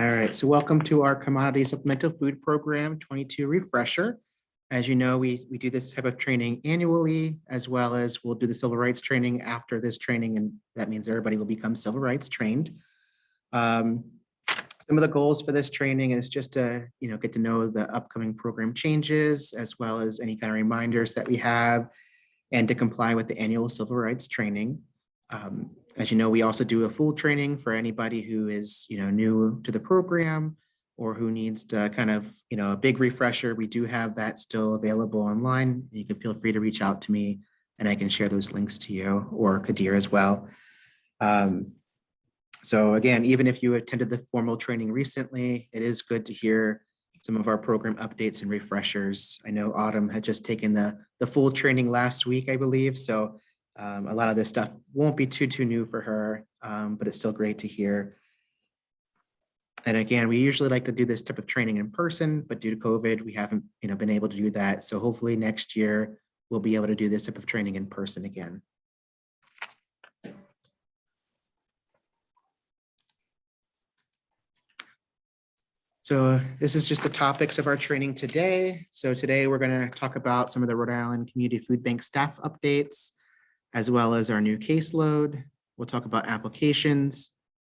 All right, so welcome to our Commodity Supplemental Food Program 22 refresher. As you know, we do this type of training annually, as well as we'll do the civil rights training after this training, and that means everybody will become civil rights trained. Some of the goals for this training is just to get to know the upcoming program changes, as well as any kind of reminders that we have, and to comply with the annual civil rights training. As you know, we also do a full training for anybody who is new to the program or who needs to kind of a big refresher. We do have that still available online. You can feel free to reach out to me and I can share those links to you or Kadir as well. So again, even if you attended the formal training recently, it is good to hear some of our program updates and refreshers. I know Autumn had just taken the full training last week, I believe. So a lot of this stuff won't be too new for her, but it's still great to hear. And again, we usually like to do this type of training in person, but due to COVID, we haven't been able to do that. So hopefully next year, we'll be able to do this type of training in person again. So this is just the topics of our training today. So today we're going to talk about some of the Rhode Island Community Food Bank staff updates, as well as our new caseload. We'll talk about applications,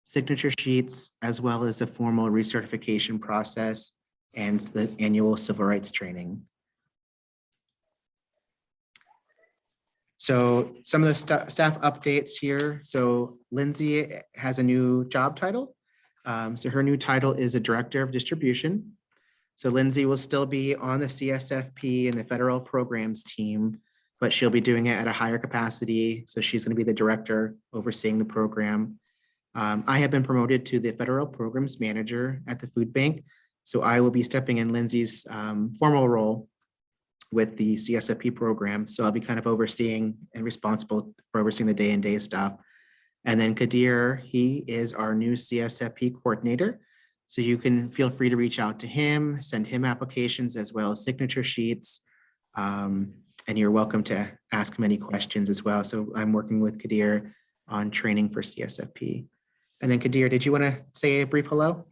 signature sheets, as well as the formal recertification process and the annual civil rights training. So some of the staff updates here. So Lindsay has a new job title. So her new title is a Director of Distribution. So Lindsay will still be on the CSFP and the federal programs team, but she'll be doing it at a higher capacity. So she's going to be the director overseeing the program. I have been promoted to the federal programs manager at the food bank. So I will be stepping in Lindsay's formal role with the CSFP program. So I'll be kind of overseeing and responsible for overseeing the day-to-day stuff. And then Kadir, he is our new CSFP coordinator. So you can feel free to reach out to him, send him applications as well as signature sheets. And you're welcome to ask him any questions as well. So I'm working with Kadir on training for CSFP. And then Kadir, did you want to say a brief hello?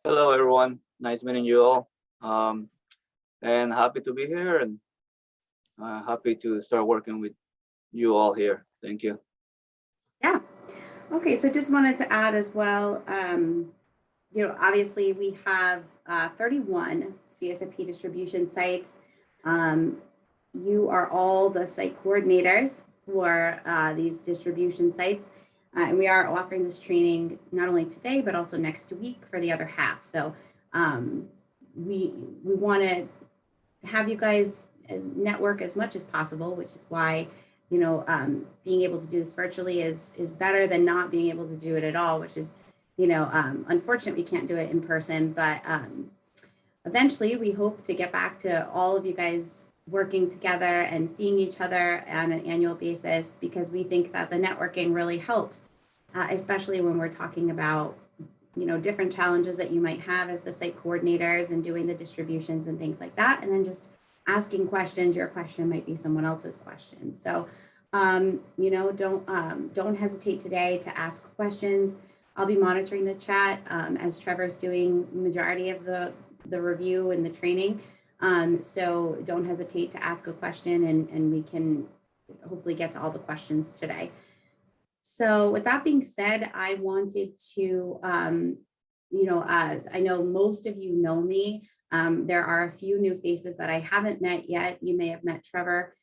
Hello, everyone. Nice meeting you all. And happy to be here and happy to start working with you all here. Thank you. Yeah. Okay. So just wanted to add as well, obviously we have 31 CSFP distribution sites. You are all the site coordinators for these distribution sites. And we are offering this training not only today, but also next week for the other half. So we want to have you guys network as much as possible, which is why being able to do this virtually is better than not being able to do it at all, which is, unfortunate we can't do it in person, but eventually we hope to get back to all of you guys working together and seeing each other on an annual basis, because we think that the networking really helps, especially when we're talking about, different challenges that you might have as the site coordinators and doing the distributions and things like that. And then just asking questions, your question might be someone else's question. So, don't hesitate today to ask questions. I'll be monitoring the chat as Trevor's doing the majority of the review and the training. So don't hesitate to ask a question and we can hopefully get to all the questions today. So with that being said, I wanted to, I know most of you know me. There are a few new faces that I haven't met yet. You may have met Trevor.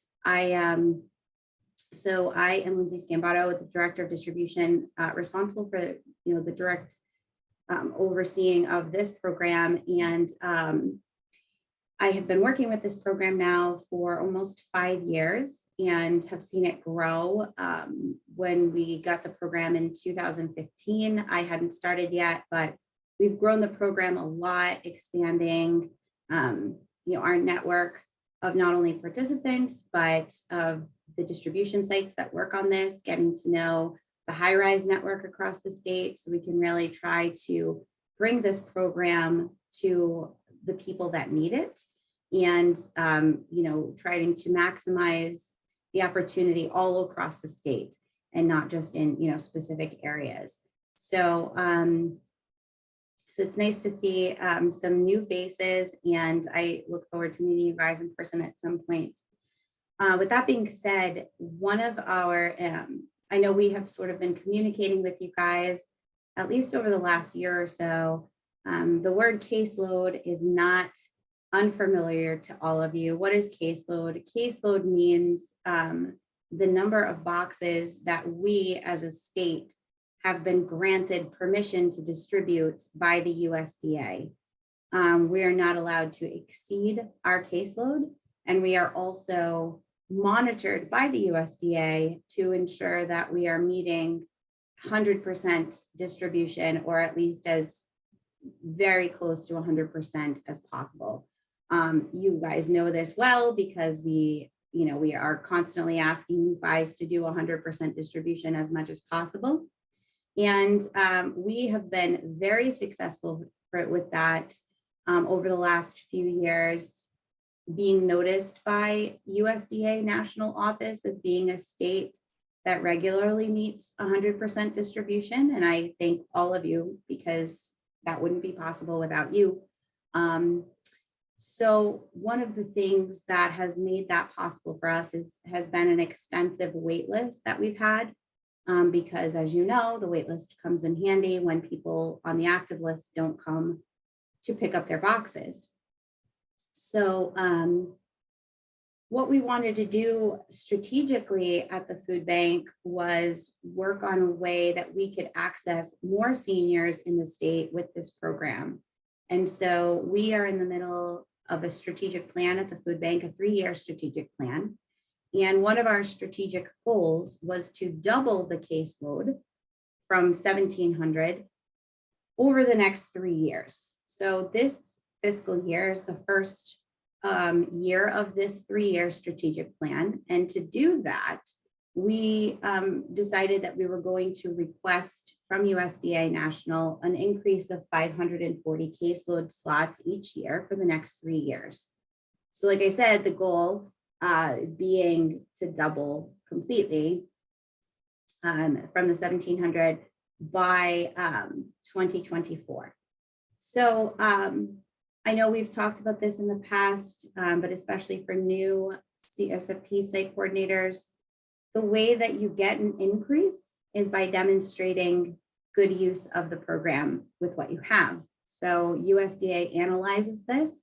So I am Lindsay Scambato, the Director of Distribution, responsible for the direct overseeing of this program. And I have been working with this program now for almost 5 years and have seen it grow. When we got the program in 2015, I hadn't started yet, but we've grown the program a lot, expanding our network of not only participants, but of the distribution sites that work on this, getting to know the high-rise network across the state, so we can really try to bring this program to the people that need it, and trying to maximize the opportunity all across the state and not just in specific areas. So, so it's nice to see some new faces, and I look forward to meeting you guys in person at some point. With that being said, one of our, I know we have sort of been communicating with you guys at least over the last year or so. The word caseload is not unfamiliar to all of you. What is caseload? Caseload means the number of boxes that we as a state have been granted permission to distribute by the USDA. We are not allowed to exceed our caseload, and we are also monitored by the USDA to ensure that we are meeting 100% distribution, or at least as very close to 100% as possible. You guys know this well because we are constantly asking you guys to do 100% distribution as much as possible. And we have been very successful with that over the last few years, being noticed by USDA national office as being a state that regularly meets 100% distribution. And I thank all of you, because that wouldn't be possible without you. So one of the things that has made that possible for us has been an extensive wait list that we've had, because as you know, the wait list comes in handy when people on the active list don't come to pick up their boxes. So what we wanted to do strategically at the food bank was work on a way that we could access more seniors in the state with this program. And so we are in the middle of a strategic plan at the food bank, a 3-year strategic plan. And one of our strategic goals was to double the caseload from 1,700 over the next 3 years. So this fiscal year is the first year of this 3-year strategic plan. And to do that, we decided that we were going to request from USDA National an increase of 540 caseload slots each year for the next 3 years. So like I said, the goal being to double completely from the 1,700 by 2024. So I know we've talked about this in the past, but especially for new CSFP site coordinators, the way that you get an increase is by demonstrating good use of the program with what you have. So USDA analyzes this.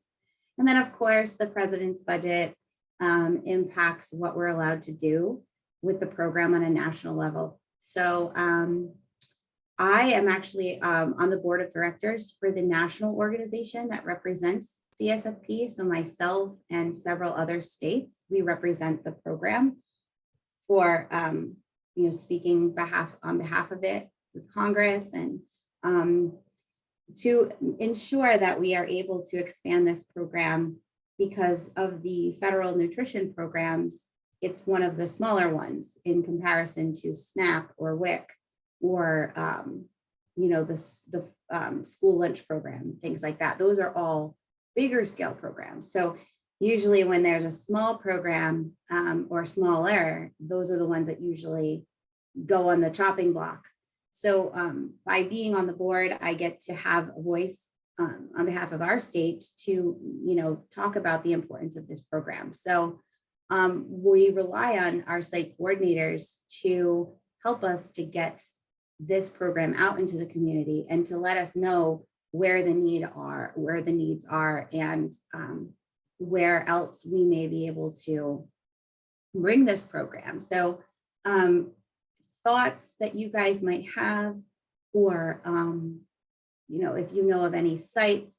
And then of course, the president's budget impacts what we're allowed to do with the program on a national level. So I am actually on the board of directors for the national organization that represents CSFP. So myself and several other states, we represent the program for speaking on behalf of it with Congress, and to ensure that we are able to expand this program because of the federal nutrition programs. It's one of the smaller ones in comparison to SNAP or WIC or the school lunch program, things like that. Those are all bigger scale programs. So usually when there's a small program or smaller, those are the ones that usually go on the chopping block. So by being on the board, I get to have a voice on behalf of our state to talk about the importance of this program. So we rely on our site coordinators to help us to get this program out into the community and to let us know where the needs are, and where else we may be able to bring this program. So thoughts that you guys might have, or if you know of any sites,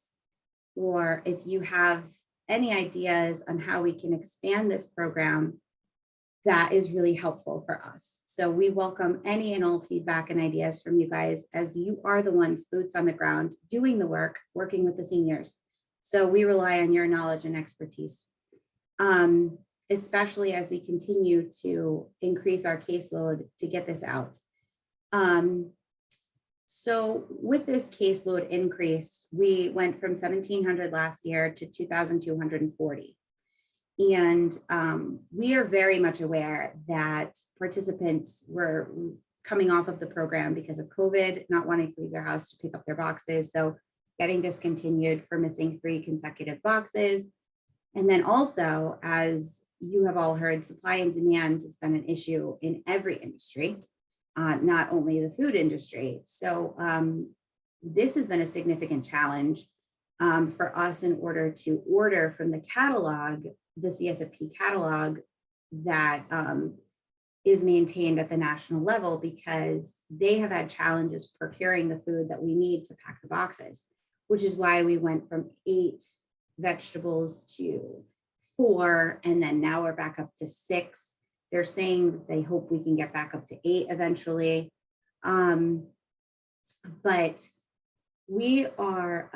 or if you have any ideas on how we can expand this program, that is really helpful for us. So we welcome any and all feedback and ideas from you guys, as you are the ones boots on the ground doing the work, working with the seniors. So we rely on your knowledge and expertise, especially as we continue to increase our caseload to get this out. So with this caseload increase, we went from 1,700 last year to 2,240. And we are very much aware that participants were coming off of the program because of COVID, not wanting to leave their house to pick up their boxes. So getting discontinued for missing 3 consecutive boxes. And then also, as you have all heard, supply and demand has been an issue in every industry, not only the food industry. So this has been a significant challenge for us in order to order from the catalog, the CSFP catalog that is maintained at the national level, because they have had challenges procuring the food that we need to pack the boxes, which is why we went from 8 vegetables to 4, and then now we're back up to 6. They're saying that they hope we can get back up to 8 eventually. But we are,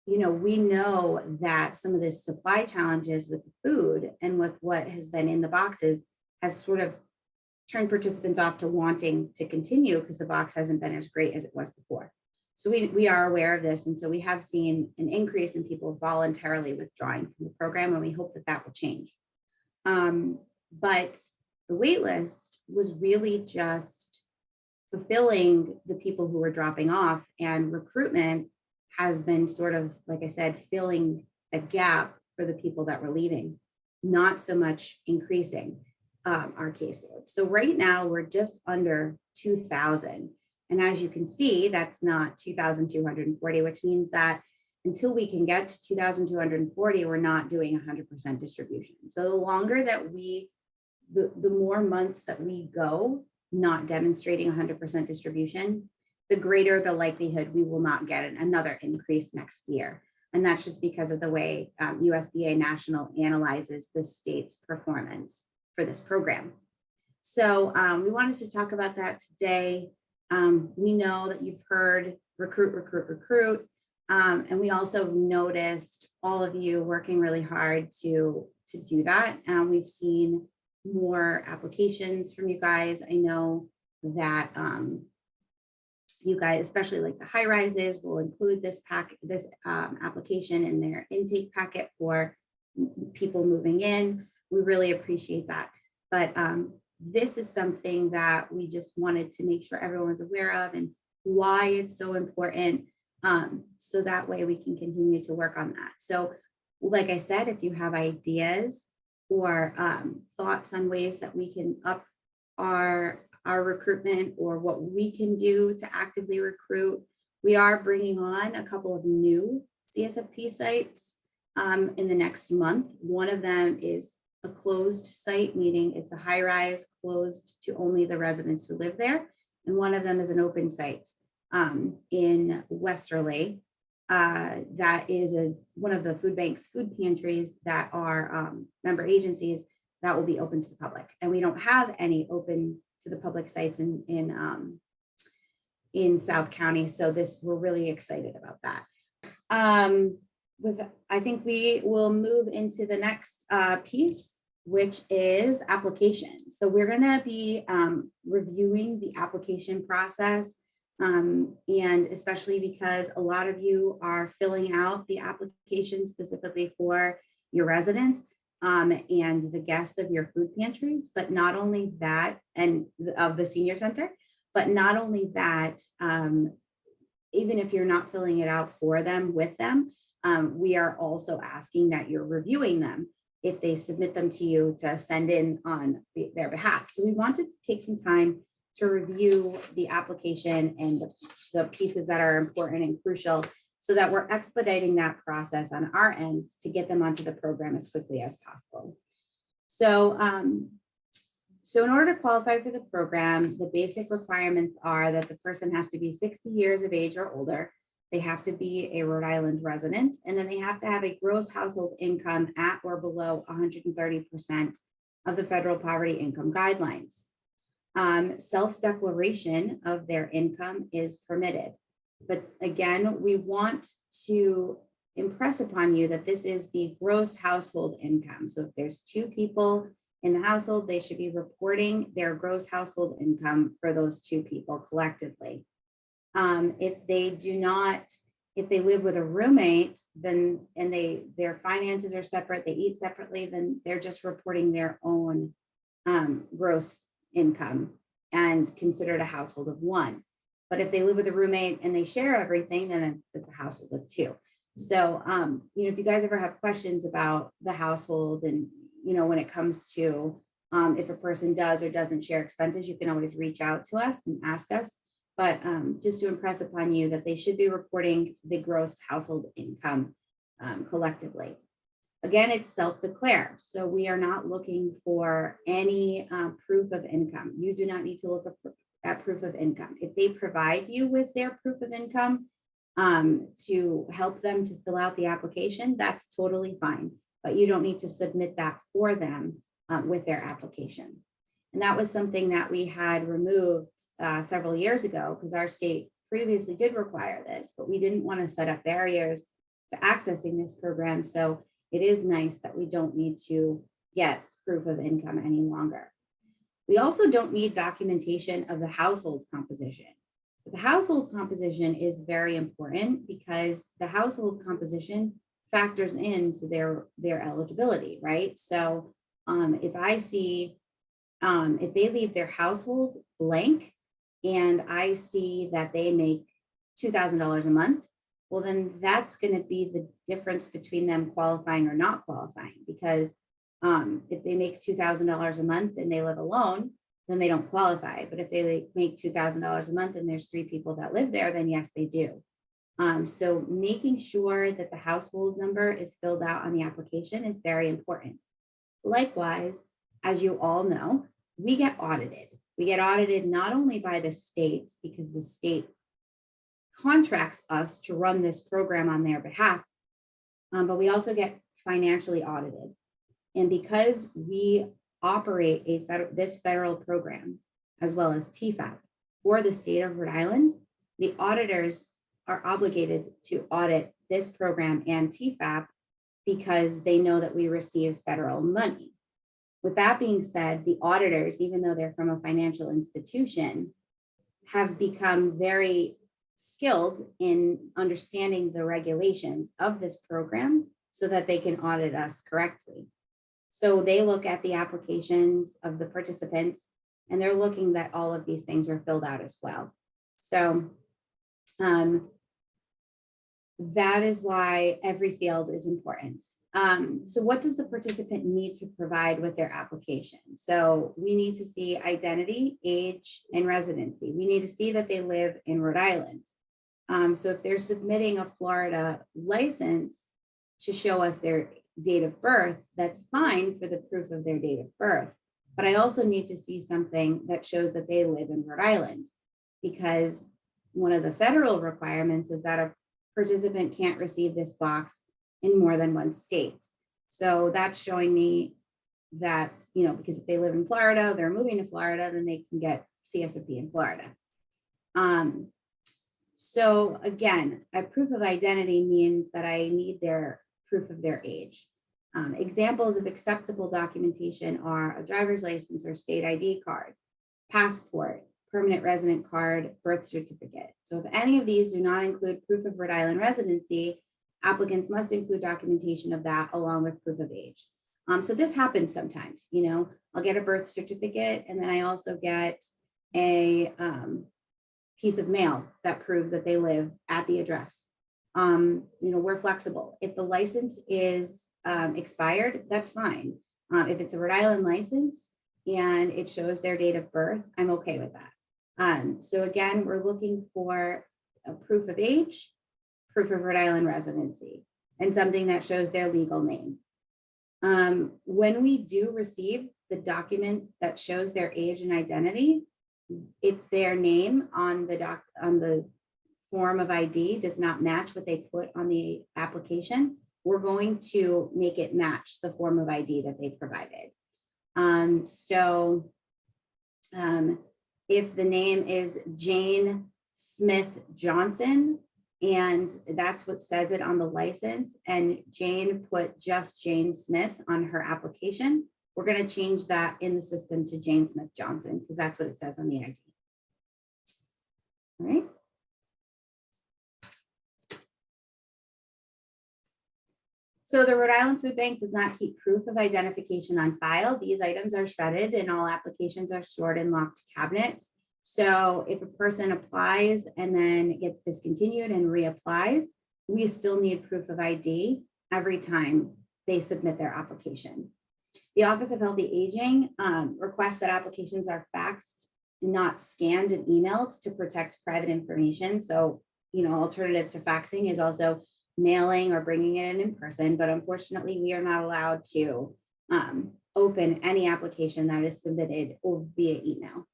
we know that some of the supply challenges with the food and with what has been in the boxes has sort of turned participants off to wanting to continue because the box hasn't been as great as it was before. So we are aware of this. And so we have seen an increase in people voluntarily withdrawing from the program, and we hope that that will change. But the wait list was really just fulfilling the people who were dropping off, and recruitment has been sort of, like I said, filling a gap for the people that were leaving, not so much increasing our caseload. So right now we're just under 2,000. And as you can see, that's not 2,240, which means that until we can get to 2,240, we're not doing 100% distribution. So the longer that the more months that we go not demonstrating 100% distribution, the greater the likelihood we will not get another increase next year. And that's just because of the way USDA National analyzes the state's performance for this program. So we wanted to talk about that today. We know that you've heard recruit, recruit, recruit. And we also noticed all of you working really hard to do that. We've seen more applications from you guys. I know that you guys, especially like the high rises, will include this application in their intake packet for people moving in. We really appreciate that. But this is something that we just wanted to make sure everyone's aware of and why it's so important. So that way we can continue to work on that. So like I said, if you have ideas or thoughts on ways that we can up our recruitment or what we can do to actively recruit, we are bringing on a couple of new CSFP sites in the next month. One of them is a closed site, meaning it's a high rise closed to only the residents who live there. And one of them is an open site in Westerly. That is one of the food bank's food pantries that are member agencies that will be open to the public. And we don't have any open to the public sites in South County. So we're really excited about that. I think we will move into the next piece, which is applications. So we're going to be reviewing the application process, and especially because a lot of you are filling out the application specifically for your residents and the guests of your food pantries, but not only that, and of the senior center, but not only that, even if you're not filling it out for them, with them, we are also asking that you're reviewing them if they submit them to you to send in on their behalf. So we wanted to take some time to review the application and the pieces that are important and crucial so that we're expediting that process on our end to get them onto the program as quickly as possible. So, so in order to qualify for the program, the basic requirements are that the person has to be 60 years of age or older. They have to be a Rhode Island resident, and then they have to have a gross household income at or below 130% of the federal poverty income guidelines. Self-declaration of their income is permitted. But again, we want to impress upon you that this is the gross household income. So if there's 2 people in the household, they should be reporting their gross household income for those 2 people collectively. If they live with a roommate, then their finances are separate, they eat separately, then they're just reporting their own gross income. and considered a household of one. But if they live with a roommate and they share everything, then it's a household of two. So, if you guys ever have questions about the household and, when it comes to if a person does or doesn't share expenses, you can always reach out to us and ask us. But just to impress upon you that they should be reporting the gross household income collectively. Again, it's self-declare. So we are not looking for any proof of income. You do not need to look at proof of income. If they provide you with their proof of income to help them to fill out the application, that's totally fine. But you don't need to submit that for them with their application. And that was something that we had removed several years ago because our state previously did require this, but we didn't want to set up barriers to accessing this program. So it is nice that we don't need to get proof of income any longer. We also don't need documentation of the household composition. But the household composition is very important because the household composition factors into their eligibility, right? So if I see, if they leave their household blank and I see that they make $2,000 a month, well, then that's going to be the difference between them qualifying or not qualifying. Because if they make $2,000 a month and they live alone, then they don't qualify. But if they make $2,000 a month and there's 3 people that live there, then yes, they do. So making sure that the household number is filled out on the application is very important. Likewise, as you all know, we get audited. We get audited not only by the state, because the state contracts us to run this program on their behalf, but we also get financially audited. And because we operate this federal program, as well as TFAP for the state of Rhode Island, the auditors are obligated to audit this program and TFAP because they know that we receive federal money. With that being said, the auditors, even though they're from a financial institution, have become very skilled in understanding the regulations of this program so that they can audit us correctly. So they look at the applications of the participants and they're looking that all of these things are filled out as well. So that is why every field is important. So what does the participant need to provide with their application? So we need to see identity, age, and residency. We need to see that they live in Rhode Island. So if they're submitting a Florida license to show us their date of birth, that's fine for the proof of their date of birth. But I also need to see something that shows that they live in Rhode Island, because one of the federal requirements is that a participant can't receive this box in more than one state. So that's showing me that, because if they live in Florida, they're moving to Florida, then they can get CSFP in Florida. So again, a proof of identity means that I need their proof of their age. Examples of acceptable documentation are a driver's license or state ID card, passport, permanent resident card, birth certificate. So if any of these do not include proof of Rhode Island residency, applicants must include documentation of that along with proof of age. So this happens sometimes, I'll get a birth certificate and then I also get a piece of mail that proves that they live at the address. We're flexible. If the license is expired, that's fine. If it's a Rhode Island license and it shows their date of birth, I'm okay with that. So again, we're looking for a proof of age, proof of Rhode Island residency, and something that shows their legal name. When we do receive the document that shows their age and identity, if their name on the form of ID does not match what they put on the application, we're going to make it match the form of ID that they provided. If the name is Jane Smith Johnson, and that's what says it on the license, and Jane put just Jane Smith on her application, we're going to change that in the system to Jane Smith Johnson because that's what it says on the ID. All right. So the Rhode Island Food Bank does not keep proof of identification on file. These items are shredded and all applications are stored in locked cabinets. So if a person applies and then gets discontinued and reapplies, we still need proof of ID every time they submit their application. The Office of Healthy Aging requests that applications are faxed, not scanned and emailed to protect private information. So, alternative to faxing is also mailing or bringing it in person, but unfortunately we are not allowed to open any application that is submitted or via email.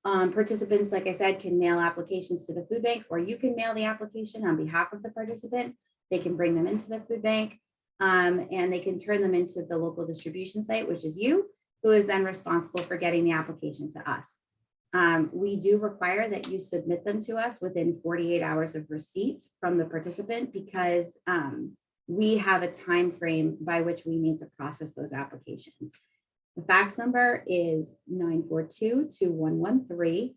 Participants, like I said, can mail applications to the food bank, or you can mail the application on behalf of the participant. They can bring them into the food bank and they can turn them into the local distribution site, which is you, who is then responsible for getting the application to us. We do require that you submit them to us within 48 hours of receipt from the participant, because we have a time frame by which we need to process those applications. The fax number is 942-2113.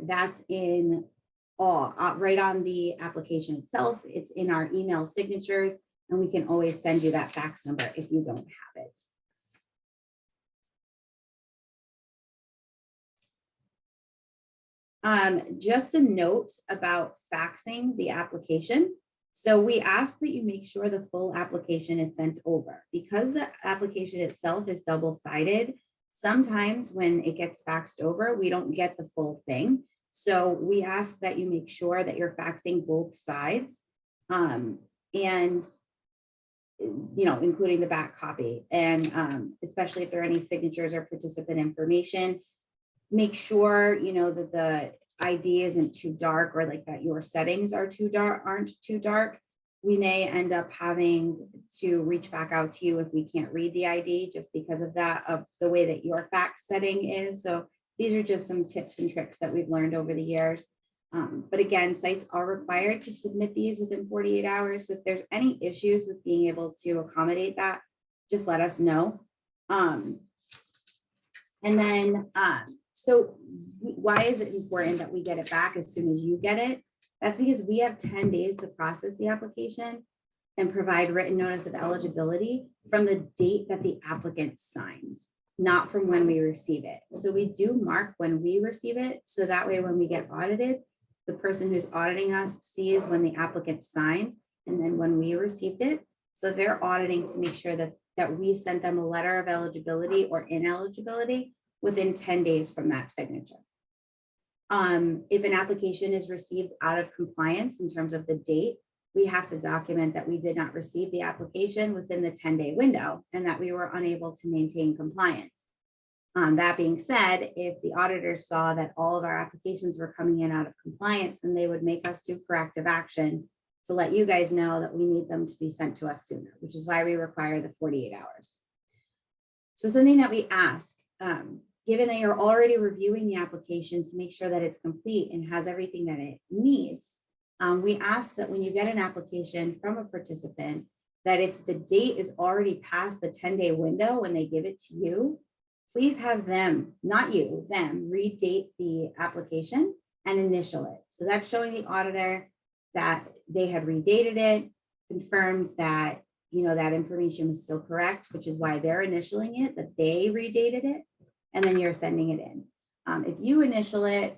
That's in right on the application itself. It's in our email signatures, and we can always send you that fax number if you don't have it. Just a note about faxing the application. So we ask that you make sure the full application is sent over, because the application itself is double-sided. Sometimes when it gets faxed over, we don't get the full thing. So we ask that you make sure that you're faxing both sides, and including the back copy, and especially if there are any signatures or participant information. Make sure that the ID isn't too dark, or like that your settings are aren't too dark. We may end up having to reach back out to you if we can't read the ID, just because of the way that your fax setting is. So these are just some tips and tricks that we've learned over the years. But again, sites are required to submit these within 48 hours. So if there's any issues with being able to accommodate that, just let us know. And then, so why is it important that we get it back as soon as you get it? That's because we have 10 days to process the application and provide written notice of eligibility from the date that the applicant signs, not from when we receive it. So we do mark when we receive it, so that way when we get audited, the person who's auditing us sees when the applicant signed and then when we received it. So they're auditing to make sure that we sent them a letter of eligibility or ineligibility within 10 days from that signature. If an application is received out of compliance in terms of the date, we have to document that we did not receive the application within the 10-day window and that we were unable to maintain compliance. That being said, if the auditors saw that all of our applications were coming in out of compliance, then they would make us do corrective action to let you guys know that we need them to be sent to us sooner, which is why we require the 48 hours. So something that we ask, given that you're already reviewing the application to make sure that it's complete and has everything that it needs, we ask that when you get an application from a participant, that if the date is already past the 10-day window when they give it to you, please have them, not you, them, redate the application and initial it. So that's showing the auditor that they had redated it, confirmed that that information was still correct, which is why they're initialing it, that they redated it, and then you're sending it in. If you initial it,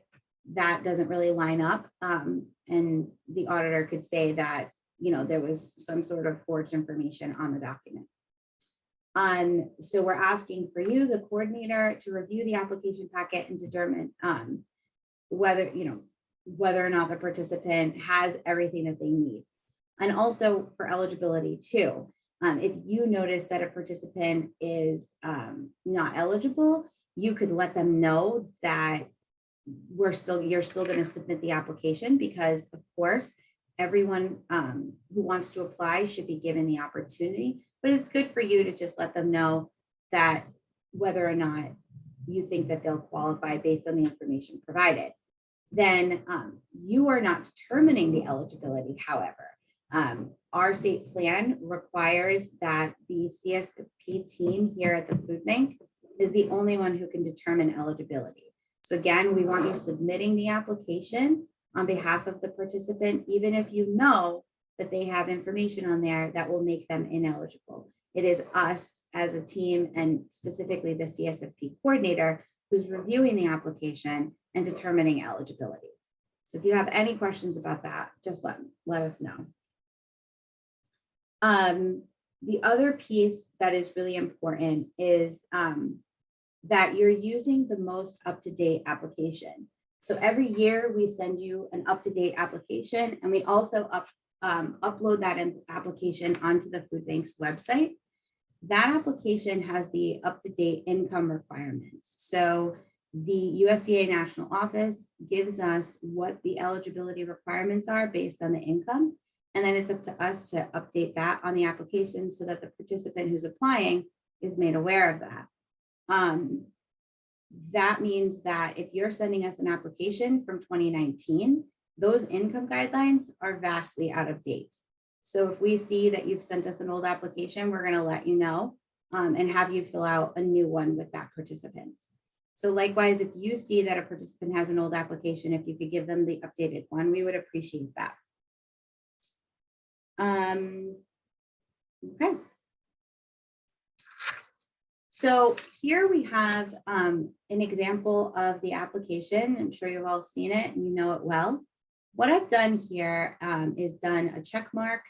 that doesn't really line up, and the auditor could say that there was some sort of forged information on the document. So we're asking for you, the coordinator, to review the application packet and determine whether or not the participant has everything that they need. And also for eligibility too. If you notice that a participant is not eligible, you could let them know that you're still going to submit the application, because of course, everyone who wants to apply should be given the opportunity, but it's good for you to just let them know that whether or not you think that they'll qualify based on the information provided. Then you are not determining the eligibility, however. Our state plan requires that the CSFP team here at the food bank is the only one who can determine eligibility. So again, we want you submitting the application on behalf of the participant, even if you know that they have information on there that will make them ineligible. It is us as a team and specifically the CSFP coordinator who's reviewing the application and determining eligibility. So if you have any questions about that, just let us know. The other piece that is really important is that you're using the most up-to-date application. So every year we send you an up-to-date application, and we also upload that application onto the food bank's website. That application has the up-to-date income requirements. So the USDA National Office gives us what the eligibility requirements are based on the income. And then it's up to us to update that on the application so that the participant who's applying is made aware of that. That means that if you're sending us an application from 2019, those income guidelines are vastly out of date. So if we see that you've sent us an old application, we're going to let you know and have you fill out a new one with that participant. So likewise, if you see that a participant has an old application, if you could give them the updated one, we would appreciate that. Okay. So here we have an example of the application. I'm sure you've all seen it and you know it well. What I've done here is done a check mark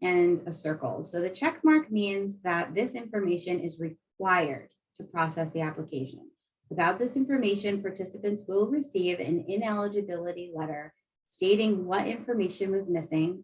and a circle. So the check mark means that this information is required to process the application. Without this information, participants will receive an ineligibility letter stating what information was missing.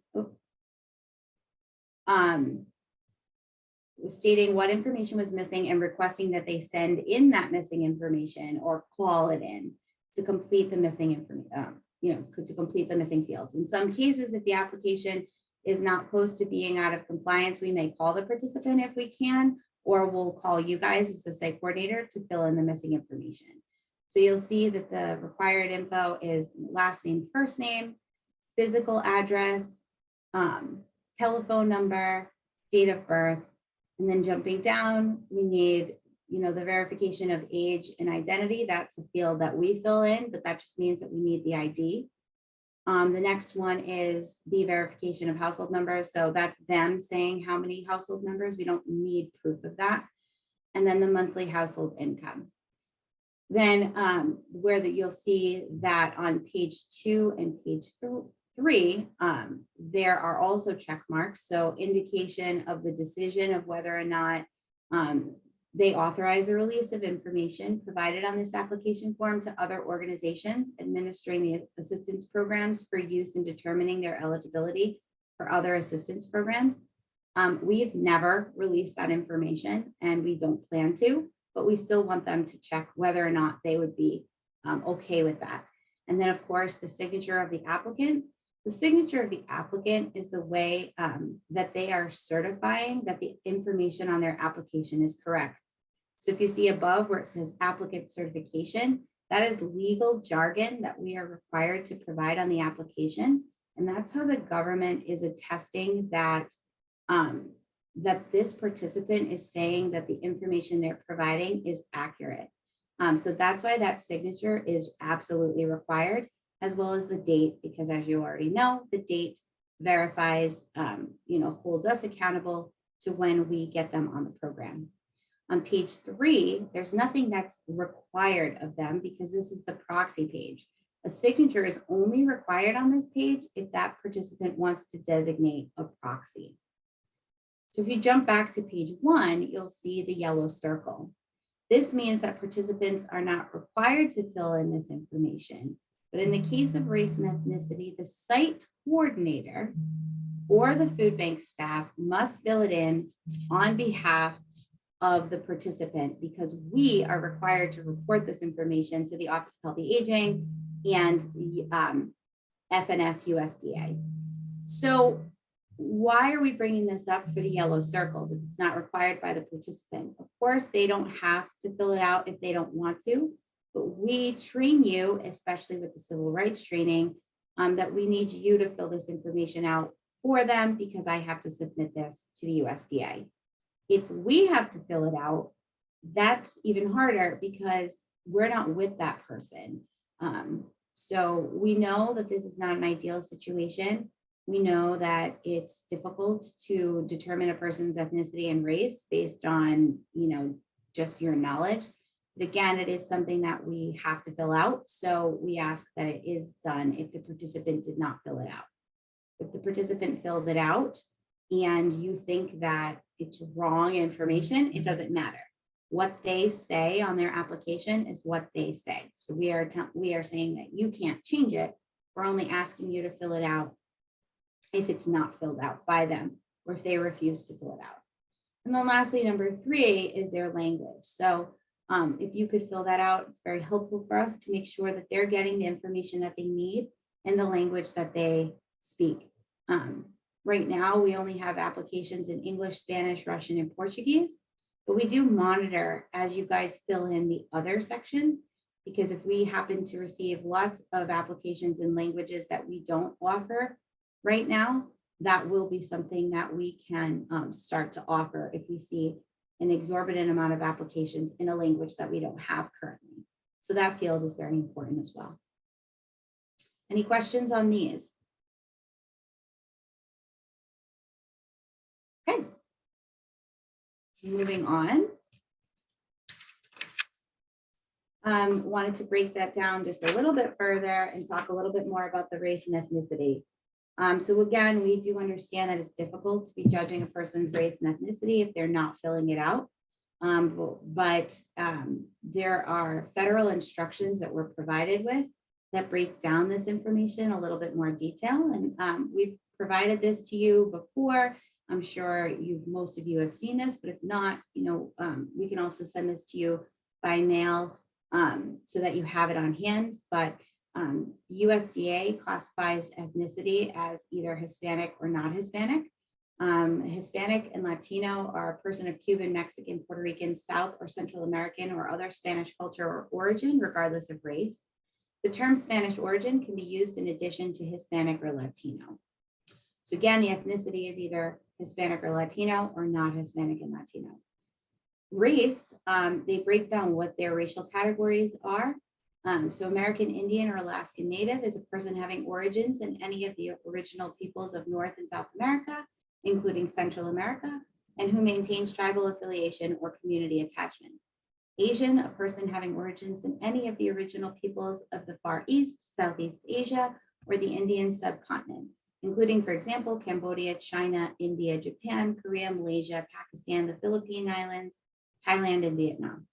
Stating what information was missing and requesting that they send in that missing information or call it in to complete the missing information, to complete the missing fields. In some cases, if the application is not close to being out of compliance, we may call the participant if we can, or we'll call you guys as the site coordinator to fill in the missing information. So you'll see that the required info is last name, first name, physical address, telephone number, date of birth, and then jumping down, we need, the verification of age and identity. That's a field that we fill in, but that just means that we need the ID. The next one is the verification of household members. So that's them saying how many household members. We don't need proof of that. And then the monthly household income. Then you'll see that on page 2 and page 3, there are also check marks. So indication of the decision of whether or not they authorize the release of information provided on this application form to other organizations administering the assistance programs for use in determining their eligibility for other assistance programs. We've never released that information and we don't plan to, but we still want them to check whether or not they would be okay with that. And then of course, the signature of the applicant. The signature of the applicant is the way that they are certifying that the information on their application is correct. So if you see above where it says applicant certification, that is legal jargon that we are required to provide on the application. And that's how the government is attesting that, that this participant is saying that the information they're providing is accurate. So that's why that signature is absolutely required, as well as the date, because as you already know, the date verifies, holds us accountable to when we get them on the program. On page 3, there's nothing that's required of them because this is the proxy page. A signature is only required on this page if that participant wants to designate a proxy. So if you jump back to page 1, you'll see the yellow circle. This means that participants are not required to fill in this information. But in the case of race and ethnicity, the site coordinator or the food bank staff must fill it in on behalf of the participant because we are required to report this information to the Office of Healthy Aging and the FNS USDA. So why are we bringing this up for the yellow circles if it's not required by the participant? Of course, they don't have to fill it out if they don't want to. But we train you, especially with the civil rights training, that we need you to fill this information out for them because I have to submit this to the USDA. If we have to fill it out, that's even harder because we're not with that person. So we know that this is not an ideal situation. We know that it's difficult to determine a person's ethnicity and race based on, just your knowledge. But again, it is something that we have to fill out. So we ask that it is done if the participant did not fill it out. If the participant fills it out and you think that it's wrong information, it doesn't matter. What they say on their application is what they say. So we are saying that you can't change it. We're only asking you to fill it out if it's not filled out by them or if they refuse to fill it out. And then lastly, number 3 is their language. So if you could fill that out, it's very helpful for us to make sure that they're getting the information that they need in the language that they speak. Right now, we only have applications in English, Spanish, Russian, and Portuguese, but we do monitor as you guys fill in the other section, because if we happen to receive lots of applications in languages that we don't offer right now, that will be something that we can start to offer if we see an exorbitant amount of applications in a language that we don't have currently. So that field is very important as well. Any questions on these? Okay. Moving on. Wanted to break that down just a little bit further and talk a little bit more about the race and ethnicity. So again, we do understand that it's difficult to be judging a person's race and ethnicity if they're not filling it out. But there are federal instructions that we're provided with that break down this information a little bit more detail. And we've provided this to you before. I'm sure most of you have seen this, but if not, we can also send this to you by mail so that you have it on hand. But USDA classifies ethnicity as either Hispanic or not Hispanic. Hispanic and Latino are a person of Cuban, Mexican, Puerto Rican, South or Central American or other Spanish culture or origin, regardless of race. The term Spanish origin can be used in addition to Hispanic or Latino. So again, the ethnicity is either Hispanic or Latino or not Hispanic and Latino. Race, they break down what their racial categories are. So American Indian or Alaskan Native is a person having origins in any of the original peoples of North and South America, including Central America, and who maintains tribal affiliation or community attachment. Asian, a person having origins in any of the original peoples of the Far East, Southeast Asia, or the Indian subcontinent, including, for example, Cambodia, China, India, Japan, Korea, Malaysia, Pakistan, the Philippine Islands, Thailand, and Vietnam.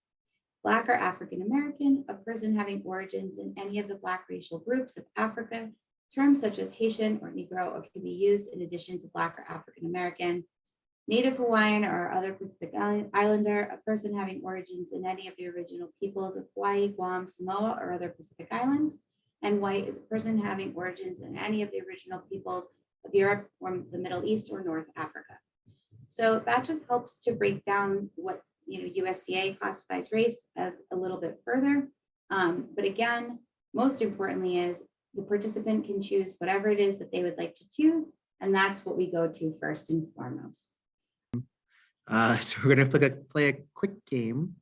Black or African American, a person having origins in any of the Black racial groups of Africa. Terms such as Haitian or Negro can be used in addition to Black or African American. Native Hawaiian or other Pacific Islander, a person having origins in any of the original peoples of Hawaii, Guam, Samoa, or other Pacific Islands. And white is a person having origins in any of the original peoples of Europe or the Middle East or North Africa. So that just helps to break down what USDA classifies race as a little bit further. But again, most importantly is the participant can choose whatever it is that they would like to choose. And that's what we go to first and foremost. So we're going to play a quick game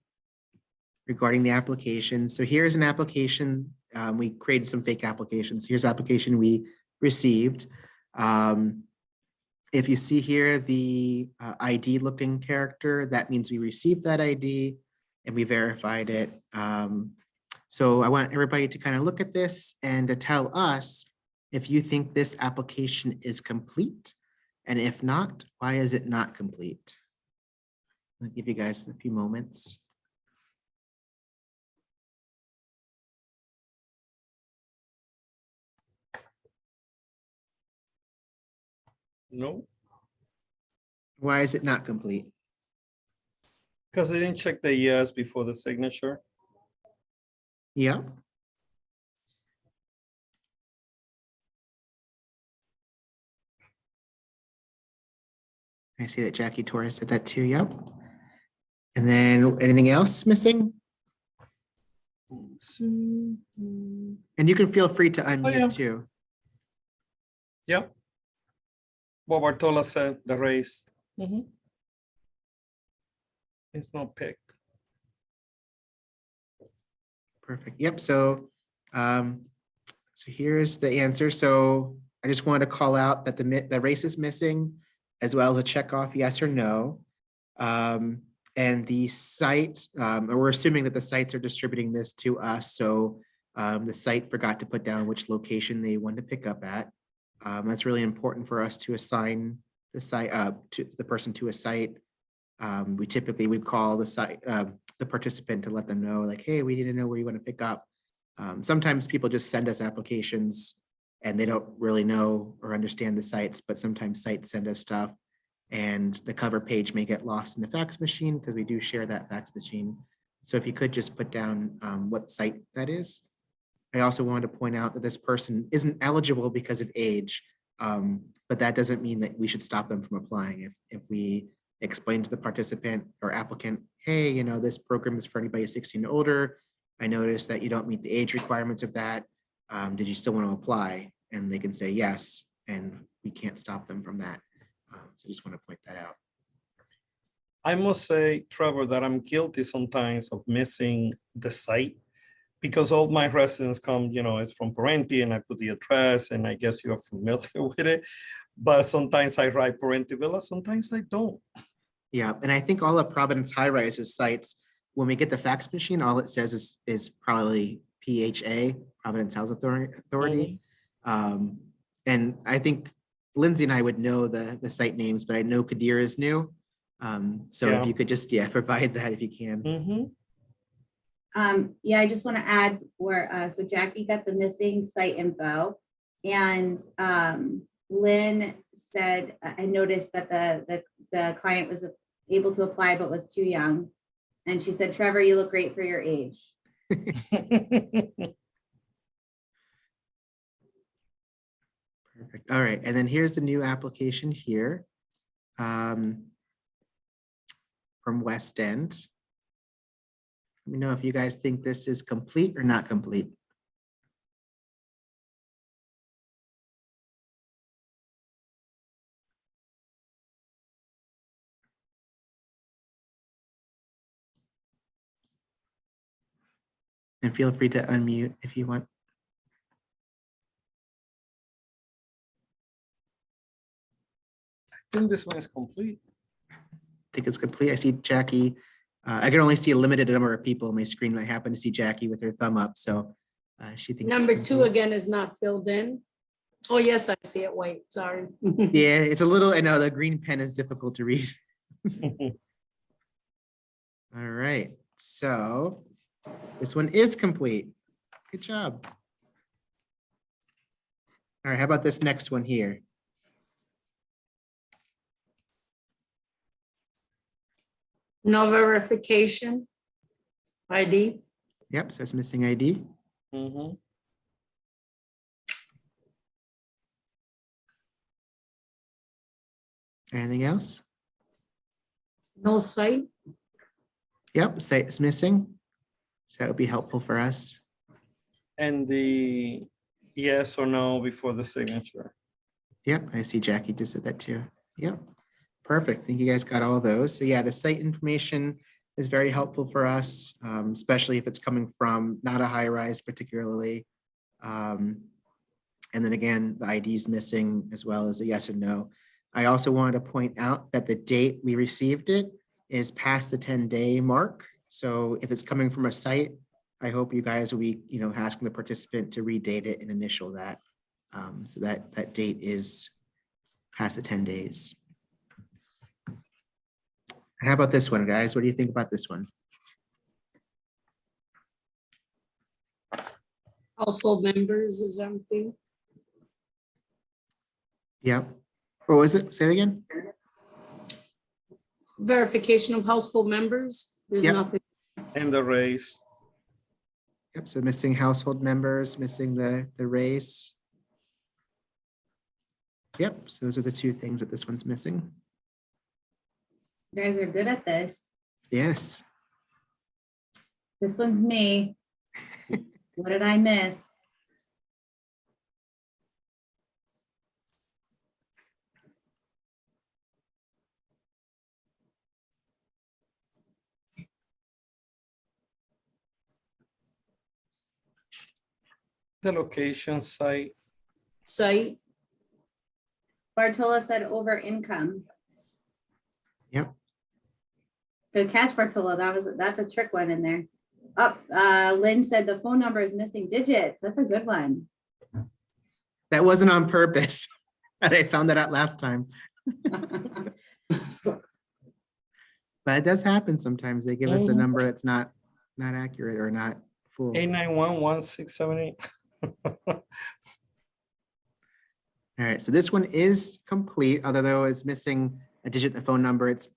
regarding the application. So here's an application. We created some fake applications. Here's the application we received. If you see here the ID looking character, that means we received that ID and we verified it. So I want everybody to kind of look at this and to tell us if you think this application is complete, and if not, why is it not complete? I'll give you guys a few moments. No, Why is it not complete? because they didn't check the yes before the signature. Yeah. I see that Jackie Torres said that too. Yep. And then anything else missing? And you can feel free to unmute yeah. too. Yep. What Bartola said, the race. It's not picked. Perfect. Yep. So, so here's the answer. So I just wanted to call out that the race is missing, as well as a check off yes or no. And the site, or we're assuming that the sites are distributing this to us. So the site forgot to put down which location they want to pick up at. That's really important for us to assign the site to the person to a site. We typically would call the site, the participant to let them know like, hey, we need to know where you want to pick up. Sometimes people just send us applications and they don't really know or understand the sites, but sometimes sites send us stuff and the cover page may get lost in the fax machine because we do share that fax machine. So if you could just put down what site that is. I also wanted to point out that this person isn't eligible because of age, but that doesn't mean that we should stop them from applying. If we explain to the participant or applicant, hey, you know, this program is for anybody 16 and older. I noticed that you don't meet the age requirements of that. Did you still want to apply? And they can say yes, and we can't stop them from that. So I just want to point that out. I must say, Trevor, that I'm guilty sometimes of missing the site because all my residents come, you know, it's from Parenti and I put the address and I guess you're familiar with it. But sometimes I write Parenti Villa, sometimes I don't. Yeah, and I think all of Providence High Rises sites, when we get the fax machine, all it says is probably PHA, Providence House Authority. And I think Lindsay and I would know the site names, but I know Kadir is new. So Yeah. if you could just, provide that if you can. Yeah, I just want to add where, so Jackie got the missing site info. And Lynn said, I noticed that the client was able to apply, but was too young. And she said, Trevor, you look great for your age. Perfect. All right. And then here's the new application here from West End. Let me know if you guys think this is complete or not complete. And feel free to unmute if you want. I think this one is complete. I think it's complete. I see Jackie. I can only see a limited number of people on my screen. I happen to see Jackie with her thumb up. So she thinks it's Number two complete. again is not filled in. Oh, yes, I see it. Wait, sorry. Yeah, it's a little, I know the green pen is difficult to read. All right. So this one is complete. Good job. All right. How about this next one here? No verification. ID. Yep. So it's missing ID. Mhm. Anything else? No site. Yep. Site is missing. So that would be helpful for us. And the yes or no before the signature. Yep. I see Jackie just said that too. Yep. Perfect. I think you guys got all those. So yeah, the site information is very helpful for us, especially if it's coming from not a high rise particularly. And then again, the ID is missing as well as a yes or no. I also wanted to point out that the date we received it is past the 10-day mark. So if it's coming from a site, I hope you guys will be, asking the participant to redate it and initial that. So that date is past the 10 days. How about this one, guys? What do you think about this one? Household members is empty. Yep. What was it? Say it again. Verification of household members. There's Yep. nothing. And the race. Yep. So missing household members, missing the race. Yep. So those are the two things that this one's missing. You guys are good at this. Yes. This one's me. What did I miss? The location site. Site. Bartola said over income. Yep. Good catch, Bartola. That's a trick one in there. Up, Lynn said the phone number is missing digits. That's a good one. That wasn't on purpose. I found that out last time. But it does happen sometimes. They give us a Mhm. number that's not accurate or not full. 891-1678. All right, so this one is complete, although it's missing a digit in the phone number. It's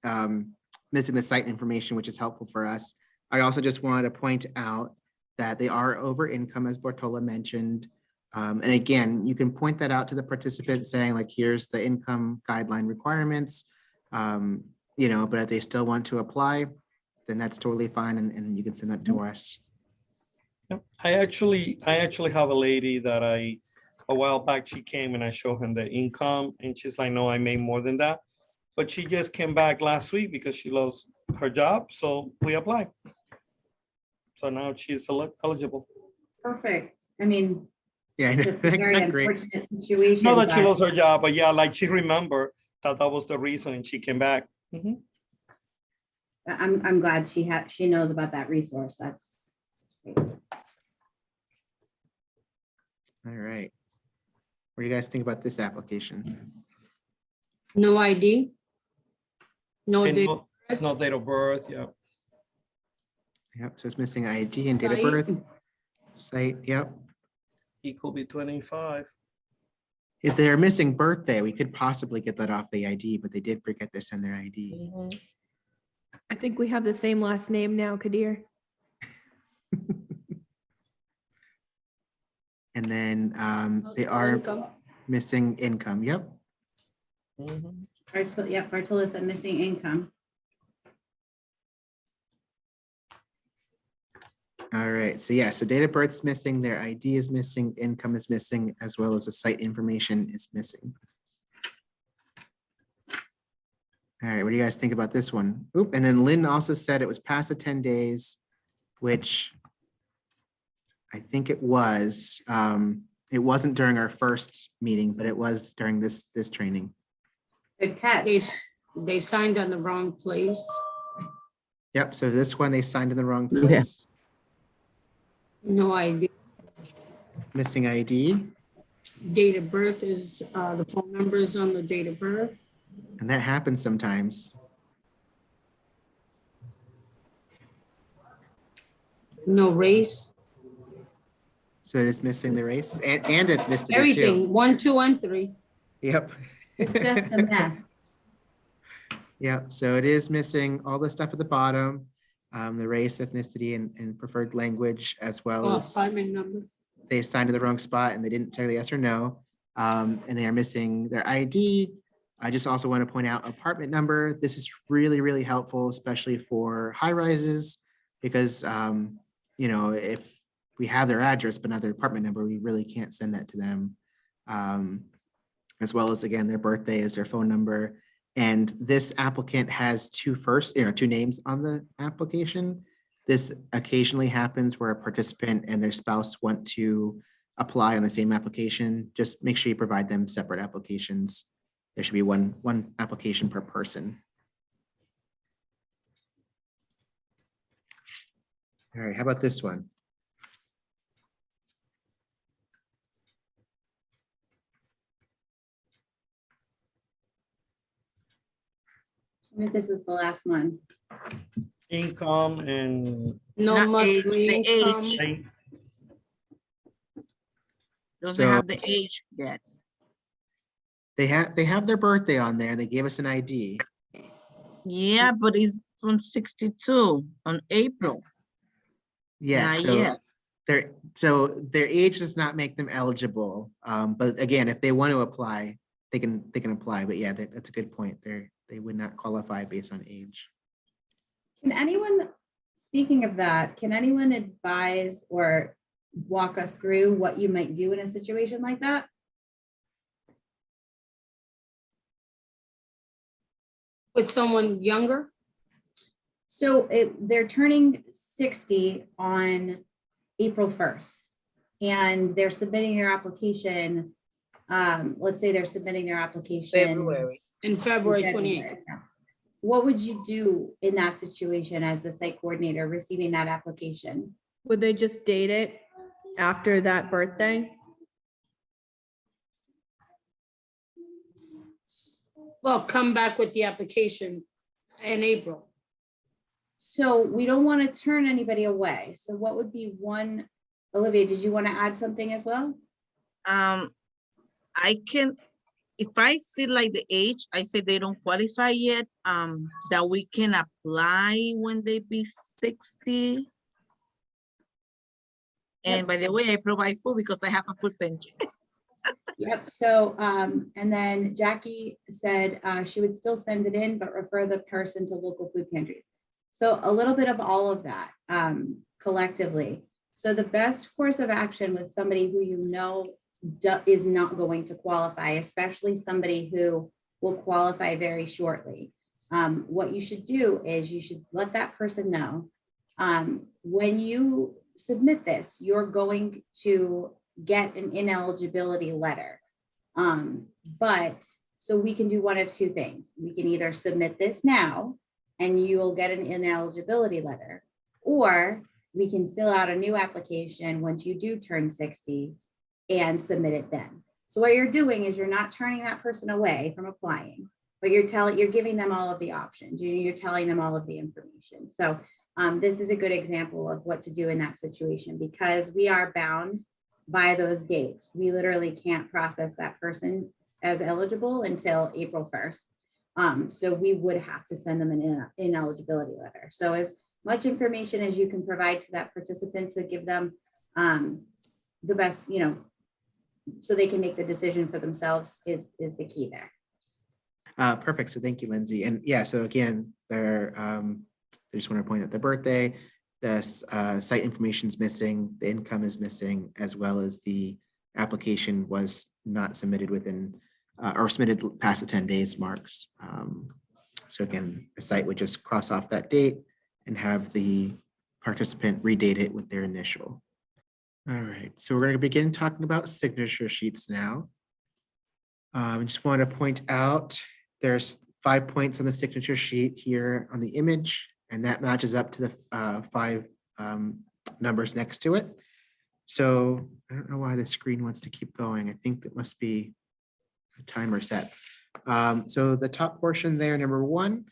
missing the site information, which is helpful for us. I also just wanted to point out that they are over income, as Bartola mentioned. And again, you can point that out to the participant saying like, here's the income guideline requirements. You know, but if they still want to apply, then that's totally fine. And you can send that to us. Yep. I actually have a lady that a while back, she came and I showed him the income and she's like, no, I made more than that. But she just came back last week because she lost her job. So we applied. So now she's eligible. Perfect. I mean, Yeah, I know. it's a very Not great. unfortunate situation. Not that she but lost her job, but yeah, like she remembered that was the reason and she came back. Mhm. I'm glad she knows about that resource. That's great. All right. What do you guys think about this application? No ID. No And date. no date of birth, yeah. Yep, so it's missing ID and date of Site. birth. Site, yep. He could be 25. If they're missing birthday, we could possibly get that off the ID, but they did forget to send their ID. Mhm. I think we have the same last name now, Kadir. And then they are Income. missing income, yep. Mhm. Bartola said missing income. All right, so yeah, so date of birth is missing, their ID is missing, income is missing, as well as the site information is missing. All right, what do you guys think about this one? Oop, and then Lynn also said it was past the 10 days, which I think it was. It wasn't during our first meeting, but it was during this training. Good catch. They signed on the wrong place. Yep, so this one they signed in the wrong place. No ID. Missing ID, Date of birth is, the phone number is on the date of birth. and that happens sometimes. No race. So it's missing the race and ethnicity too. Everything, 1, 2, and 3. Yep. It's just a mess. Yep, so it is missing all the stuff at the bottom, the race, ethnicity, and preferred language, as well Oh, as apartment number. they assigned to the wrong spot and they didn't say yes or no. And they are missing their ID. I just also want to point out apartment number. This is really, really helpful, especially for high rises, because you know, if we have their address but not their apartment number, we really can't send that to them. As well as, again, their birthday is their phone number. And this applicant has two names on the application. This occasionally happens where a participant and their spouse want to apply on the same application. Just make sure you provide them separate applications. There should be one application per person. All right, how about this one? I think this is the last one. Income and No Not monthly age, the income. age. pay. Doesn't So- have the age yet. They have their birthday on there. They gave us an ID. Yeah, but he's from 62 on April. Yes, Not yet. their age does not make them eligible. But again, if they want to apply, they can apply. But yeah, that's a good point. They would not qualify based on age. Can anyone, speaking of that, can anyone advise or walk us through what you might do in a situation like that? With someone younger? So they're turning 60 on April 1st, and they're submitting their application let's say they're submitting their application. February. In in February February. 28th. What would you do in that situation as the site coordinator receiving that application? Would they just date it after that birthday? Well, come back with the application in April. So we don't want to turn anybody away. So what would be one, Olivia, did you want to add something as well? I can, if I see like the age, I say they don't qualify yet, that we can apply when they be 60. And by the way, I provide food because I have a food pantry. Yep, so, and then Jackie said she would still send it in, but refer the person to local food pantries. So a little bit of all of that collectively. So the best course of action with somebody who you know is not going to qualify, especially somebody who will qualify very shortly. What you should do is you should let that person know when you submit this, you're going to get an ineligibility letter. But so we can do one of two things. We can either submit this now and you'll get an ineligibility letter, or we can fill out a new application once you do turn 60 and submit it then. So what you're doing is you're not turning that person away from applying, but you're giving them all of the options. You're telling them all of the information. So this is a good example of what to do in that situation, because we are bound by those dates. We literally can't process that person as eligible until April 1st. So we would have to send them an ineligibility letter. So as much information as you can provide to that participant to give them the best, so they can make the decision for themselves is the key there. Perfect. So thank you, Lindsay. And yeah, so again, I just want to point out the birthday, the site information is missing, the income is missing, as well as the application was not submitted within or submitted past the 10 days marks. So again, the site would just cross off that date and have the participant redate it with their initial. All right, so we're going to begin talking about signature sheets now. I just want to point out there's 5 points on the signature sheet here on the image, and that matches up to the 5 numbers next to it. So I don't know why the screen wants to keep going. I think that must be a timer set. So the top portion there, number 1,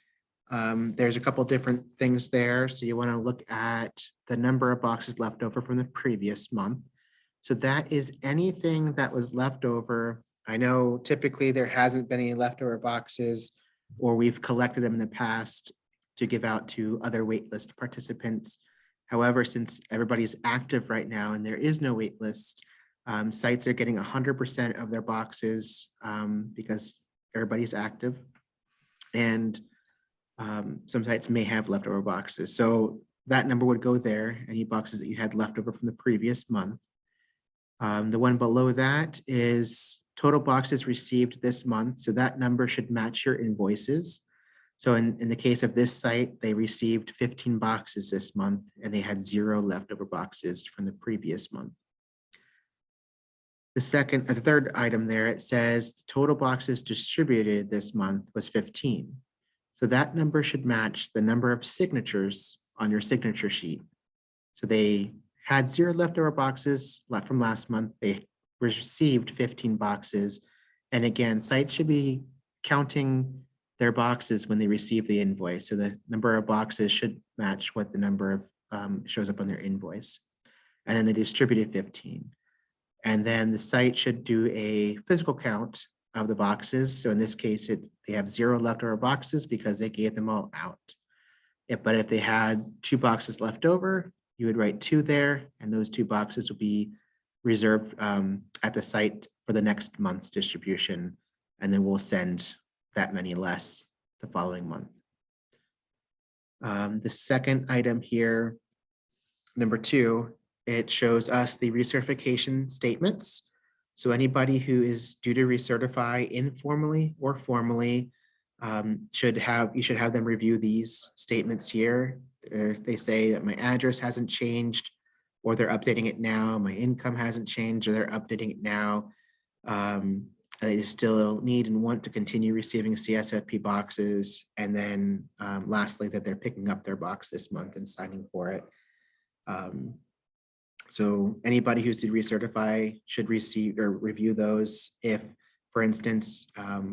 there's a couple different things there. So you want to look at the number of boxes left over from the previous month. So that is anything that was left over. I know typically there hasn't been any leftover boxes, or we've collected them in the past to give out to other waitlist participants. However, since everybody's active right now and there is no waitlist, sites are getting 100% of their boxes because everybody's active. And some sites may have leftover boxes. So that number would go there, any boxes that you had left over from the previous month. The one below that is total boxes received this month. So that number should match your invoices. So in the case of this site, they received 15 boxes this month and they had 0 leftover boxes from the previous month. The third item there, it says the total boxes distributed this month was 15. So that number should match the number of signatures on your signature sheet. So they had 0 leftover boxes left from last month. They received 15 boxes. And again, sites should be counting their boxes when they receive the invoice. So the number of boxes should match what the number of shows up on their invoice. And then they distributed 15. And then the site should do a physical count of the boxes. So in this case, they have 0 leftover boxes because they gave them all out. But if they had 2 boxes left over, you would write 2 there, and those 2 boxes would be reserved at the site for the next month's distribution. And then we'll send that many less the following month. The second item here, number 2, it shows us the recertification statements. So anybody who is due to recertify informally or formally you should have them review these statements here. They say that my address hasn't changed, or they're updating it now. My income hasn't changed, or they're updating it now. They still need and want to continue receiving CSFP boxes. And then lastly, that they're picking up their box this month and signing for it. So anybody who's to recertify should receive or review those. If, for instance,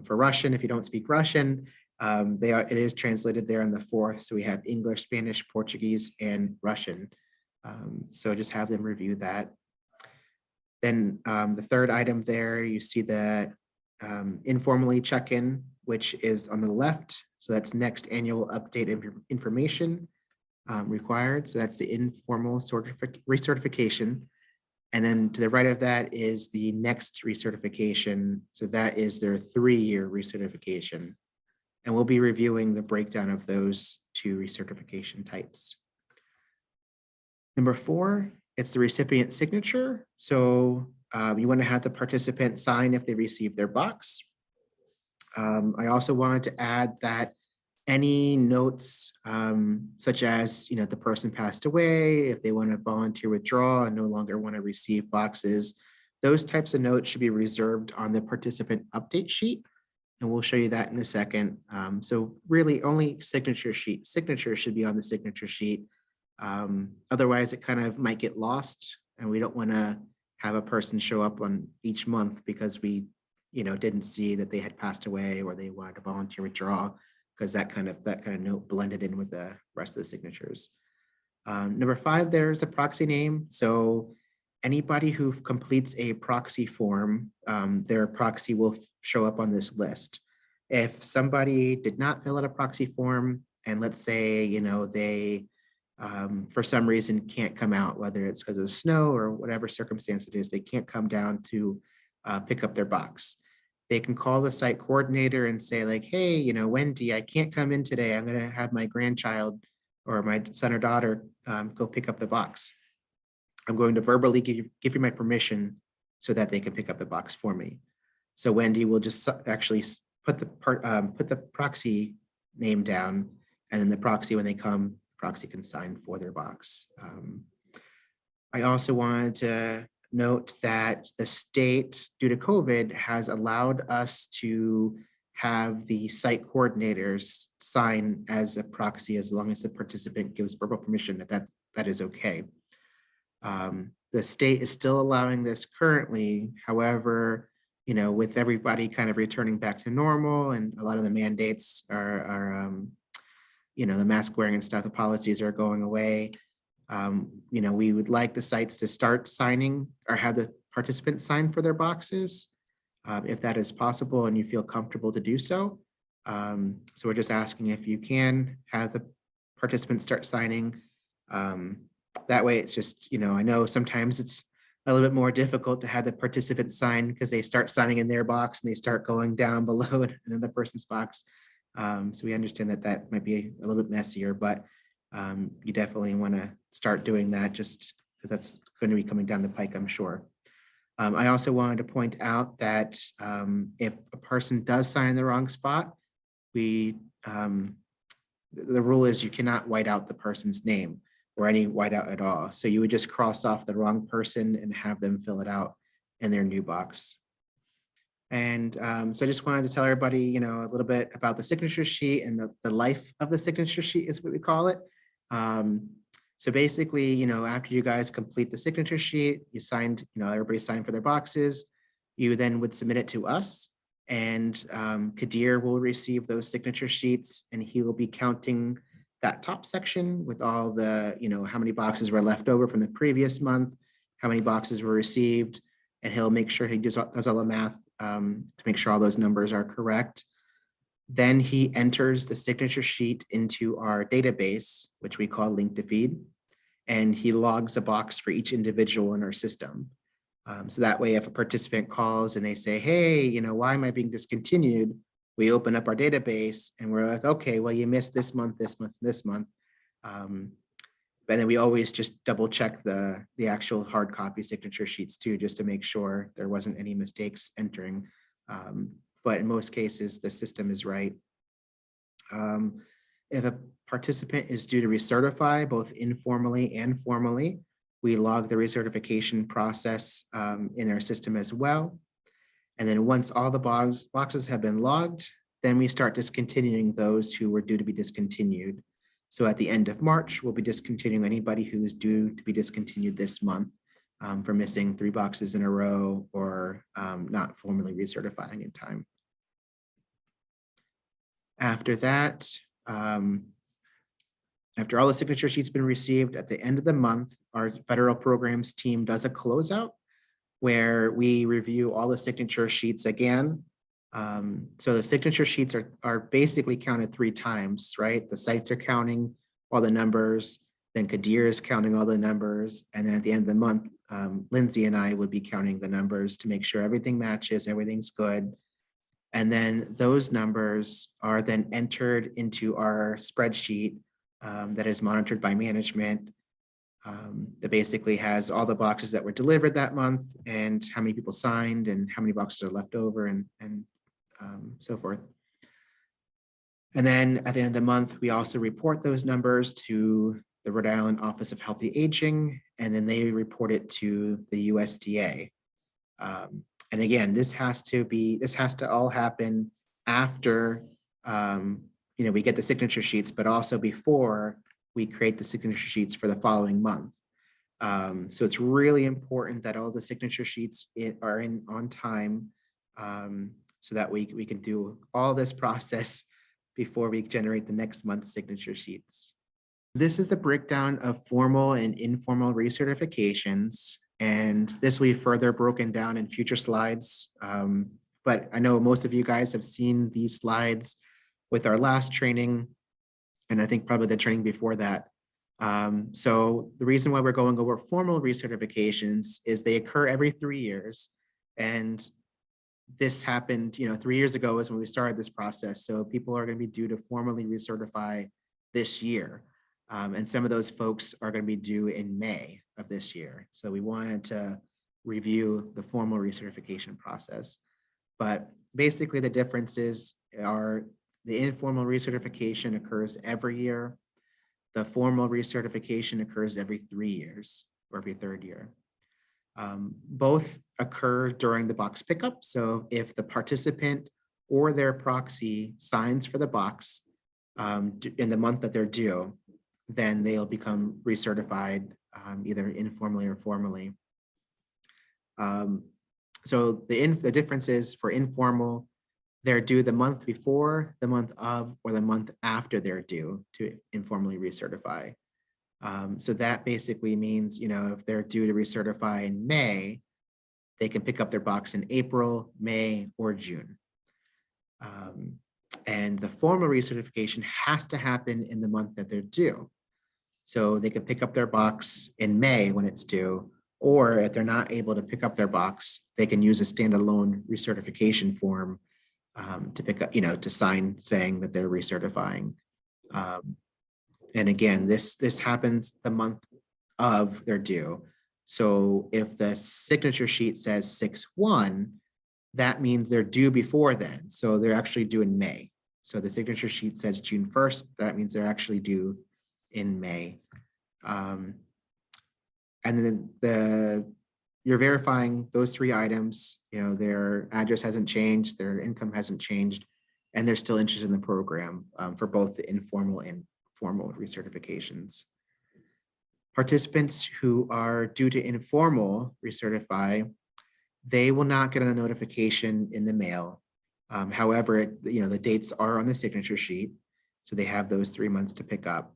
for Russian, if you don't speak Russian, it is translated there on the 4th. So we have English, Spanish, Portuguese, and Russian. So just have them review that. Then the third item there, you see the informally check-in, which is on the left. So that's next annual update of information required. So that's the informal recertification. And then to the right of that is the next recertification. So that is their 3-year recertification. And we'll be reviewing the breakdown of those 2 recertification types. Number 4, it's the recipient signature. So you want to have the participant sign if they receive their box. I also wanted to add that any notes such as, the person passed away, if they want to volunteer withdraw and no longer want to receive boxes, those types of notes should be reserved on the participant update sheet. And we'll show you that in a second. So really only signatures should be on the signature sheet. Otherwise it kind of might get lost, and we don't want to have a person show up on each month because we, didn't see that they had passed away or they wanted to volunteer withdraw, because that kind of note blended in with the rest of the signatures. Number 5, there's a proxy name. So anybody who completes a proxy form, their proxy will show up on this list. If somebody did not fill out a proxy form, and let's say, they for some reason can't come out, whether it's because of snow or whatever circumstance it is, they can't come down to pick up their box. They can call the site coordinator and say like, hey, Wendy, I can't come in today. I'm going to have my grandchild or my son or daughter go pick up the box. I'm going to verbally give you my permission so that they can pick up the box for me. So Wendy will just actually put the proxy name down, and then the proxy, when they come, the proxy can sign for their box. I also wanted to note that the state, due to COVID, has allowed us to have the site coordinators sign as a proxy as long as the participant gives verbal permission that is okay. The state is still allowing this currently. However, with everybody kind of returning back to normal and a lot of the mandates are the mask wearing and stuff, the policies are going away. We would like the sites to start signing or have the participants sign for their boxes if that is possible and you feel comfortable to do so. So we're just asking if you can have the participants start signing. That way it's just, I know sometimes it's a little bit more difficult to have the participants sign because they start signing in their box and they start going down below in another person's box. So we understand that might be a little bit messier, but you definitely want to start doing that just because that's going to be coming down the pike, I'm sure. I also wanted to point out that if a person does sign in the wrong spot, the rule is you cannot white out the person's name or any whiteout at all. So you would just cross off the wrong person and have them fill it out in their new box. And so I just wanted to tell everybody, a little bit about the signature sheet and the life of the signature sheet is what we call it. So basically, after you guys complete the signature sheet, you signed, everybody signed for their boxes, you then would submit it to us, and Kadir will receive those signature sheets, and he will be counting that top section with all the, how many boxes were left over from the previous month, how many boxes were received, and he'll make sure he does all the math to make sure all those numbers are correct. Then he enters the signature sheet into our database, which we call Link to Feed, and he logs a box for each individual in our system. So that way, if a participant calls and they say, hey, why am I being discontinued? We open up our database and we're like, okay, well, you missed this month, this month, this month. And then we always just double check the actual hard copy signature sheets too, just to make sure there wasn't any mistakes entering. But in most cases, the system is right. If a participant is due to recertify, both informally and formally, we log the recertification process in our system as well. And then once all the boxes have been logged, then we start discontinuing those who were due to be discontinued. So at the end of March, we'll be discontinuing anybody who is due to be discontinued this month for missing 3 boxes in a row or not formally recertifying in time. After that, after all the signature sheets been received at the end of the month, our federal programs team does a closeout where we review all the signature sheets again. So the signature sheets are basically counted 3 times, right? The sites are counting all the numbers, then Kadir is counting all the numbers, and then at the end of the month, Lindsay and I would be counting the numbers to make sure everything matches, everything's good. And then those numbers are then entered into our spreadsheet that is monitored by management. That basically has all the boxes that were delivered that month and how many people signed and how many boxes are left over and so forth. And then at the end of the month, we also report those numbers to the Rhode Island Office of Healthy Aging, and then they report it to the USDA. And again, this has to all happen after we get the signature sheets, but also before we create the signature sheets for the following month. So it's really important that all the signature sheets are in on time so that we can do all this process before we generate the next month's signature sheets. This is the breakdown of formal and informal recertifications, and this will be further broken down in future slides. But I know most of you guys have seen these slides with our last training, and I think probably the training before that. So the reason why we're going over formal recertifications is they occur every 3 years. And this happened, 3 years ago is when we started this process. So people are going to be due to formally recertify this year. And some of those folks are going to be due in May of this year. So we wanted to review the formal recertification process. But basically the differences are the informal recertification occurs every year. The formal recertification occurs every 3 years or every 3rd year. Both occur during the box pickup. So if the participant or their proxy signs for the box in the month that they're due, then they'll become recertified either informally or formally. So the difference is for informal, they're due the month before, the month of, or the month after they're due to informally recertify. So that basically means, if they're due to recertify in May, they can pick up their box in April, May, or June. And the formal recertification has to happen in the month that they're due. So they can pick up their box in May when it's due, or if they're not able to pick up their box, they can use a standalone recertification form to pick up, to sign saying that they're recertifying. And again, this happens the month of their due. So if the signature sheet says 6/1, that means they're due before then. So they're actually due in May. So the signature sheet says June 1st, that means they're actually due in May. And then you're verifying those 3 items, their address hasn't changed, their income hasn't changed, and they're still interested in the program for both the informal and formal recertifications. Participants who are due to informal recertify, they will not get a notification in the mail. However, the dates are on the signature sheet, so they have those 3 months to pick up.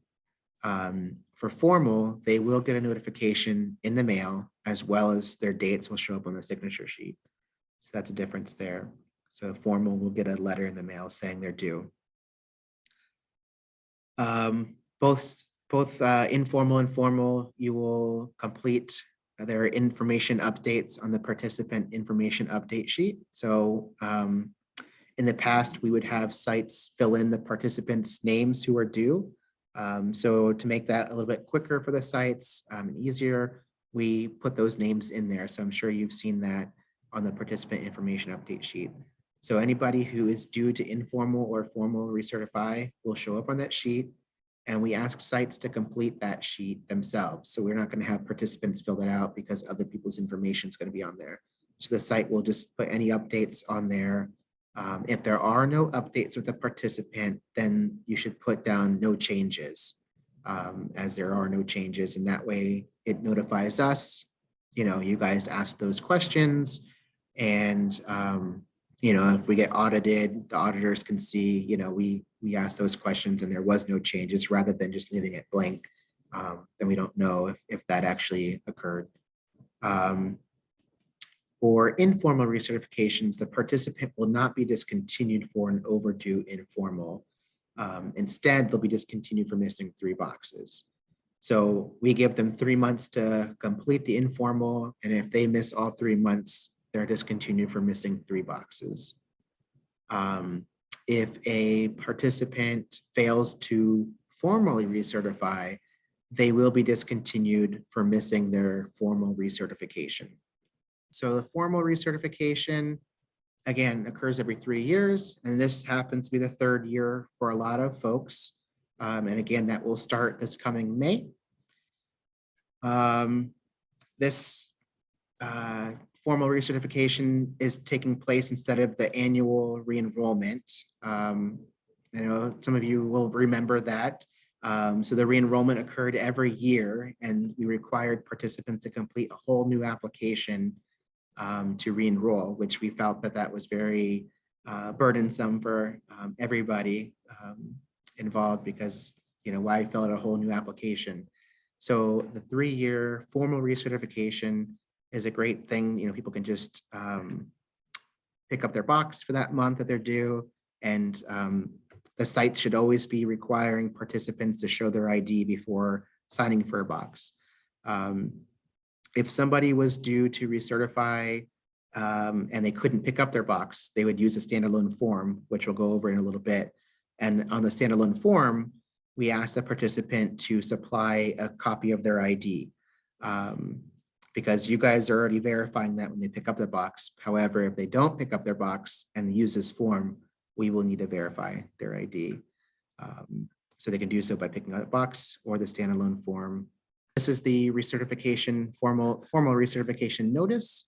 For formal, they will get a notification in the mail, as well as their dates will show up on the signature sheet. So that's a difference there. So formal will get a letter in the mail saying they're due. Both informal and formal, you will complete their information updates on the participant information update sheet. So in the past, we would have sites fill in the participants' names who are due. So to make that a little bit quicker for the sites and easier, we put those names in there. So I'm sure you've seen that on the participant information update sheet. So anybody who is due to informal or formal recertify will show up on that sheet, and we ask sites to complete that sheet themselves. So we're not going to have participants fill that out because other people's information is going to be on there. So the site will just put any updates on there. If there are no updates with a participant, then you should put down no changes, as there are no changes. And that way it notifies us, you guys ask those questions. And, if we get audited, the auditors can see, we asked those questions and there was no changes, rather than just leaving it blank. Then we don't know if that actually occurred. For informal recertifications, the participant will not be discontinued for an overdue informal. Instead, they'll be discontinued for missing 3 boxes. So we give them 3 months to complete the informal, and if they miss all 3 months, they're discontinued for missing 3 boxes. If a participant fails to formally recertify, they will be discontinued for missing their formal recertification. So the formal recertification, again, occurs every 3 years, and this happens to be the 3rd year for a lot of folks. And again, that will start this coming May. This formal recertification is taking place instead of the annual re-enrollment. I know some of you will remember that. So the re-enrollment occurred every year, and we required participants to complete a whole new application to re-enroll, which we felt that was very burdensome for everybody involved, because why fill out a whole new application? So the 3-year formal recertification is a great thing. People can just pick up their box for that month that they're due, and the site should always be requiring participants to show their ID before signing for a box. If somebody was due to recertify and they couldn't pick up their box, they would use a standalone form, which we'll go over in a little bit. And on the standalone form, we ask the participant to supply a copy of their ID, because you guys are already verifying that when they pick up their box. However, if they don't pick up their box and use this form, we will need to verify their ID. So they can do so by picking up the box or the standalone form. This is the recertification, formal recertification notice.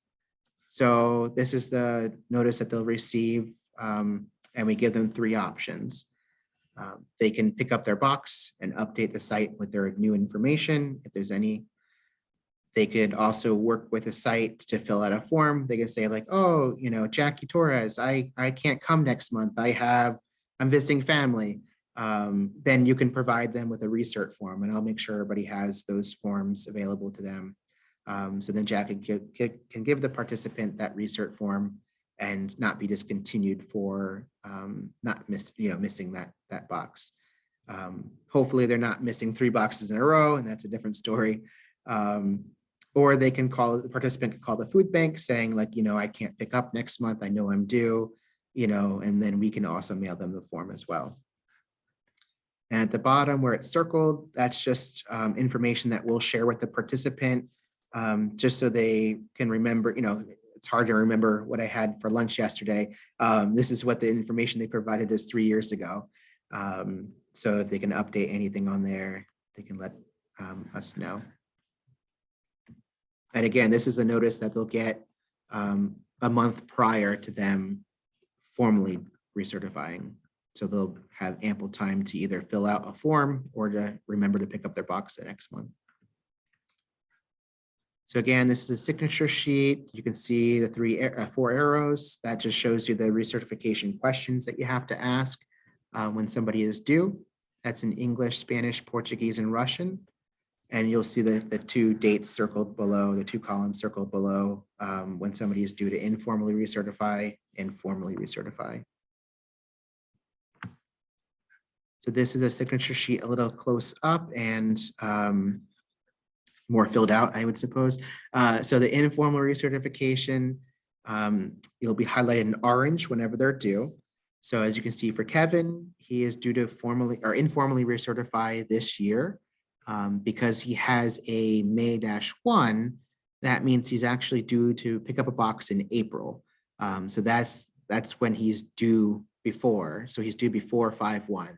So this is the notice that they'll receive, and we give them 3 options. They can pick up their box and update the site with their new information, if there's any. They could also work with a site to fill out a form. They can say like, oh, Jackie Torres, I can't come next month. I'm visiting family. Then you can provide them with a recert form, and I'll make sure everybody has those forms available to them. So then Jack can give the participant that recert form and not be discontinued for missing that box. Hopefully they're not missing 3 boxes in a row, and that's a different story. Or they can the participant can call the food bank saying like, I can't pick up next month. I know I'm due, and then we can also mail them the form as well. And at the bottom where it's circled, that's just information that we'll share with the participant, just so they can remember. It's hard to remember what I had for lunch yesterday. This is what the information they provided us 3 years ago. So if they can update anything on there, they can let us know. And again, this is the notice that they'll get a month prior to them formally recertifying. So they'll have ample time to either fill out a form or to remember to pick up their box the next month. So again, this is a signature sheet. You can see the 4 arrows. That just shows you the recertification questions that you have to ask when somebody is due. That's in English, Spanish, Portuguese, and Russian. And you'll see the 2 dates circled below, the 2 columns circled below when somebody is due to informally recertify and formally recertify. So this is a signature sheet a little close up and more filled out, I would suppose. So the informal recertification, it'll be highlighted in orange whenever they're due. So as you can see for Kevin, he is due to formally or informally recertify this year. Because he has a May-1, that means he's actually due to pick up a box in April. So that's when he's due before. So he's due before 5/1.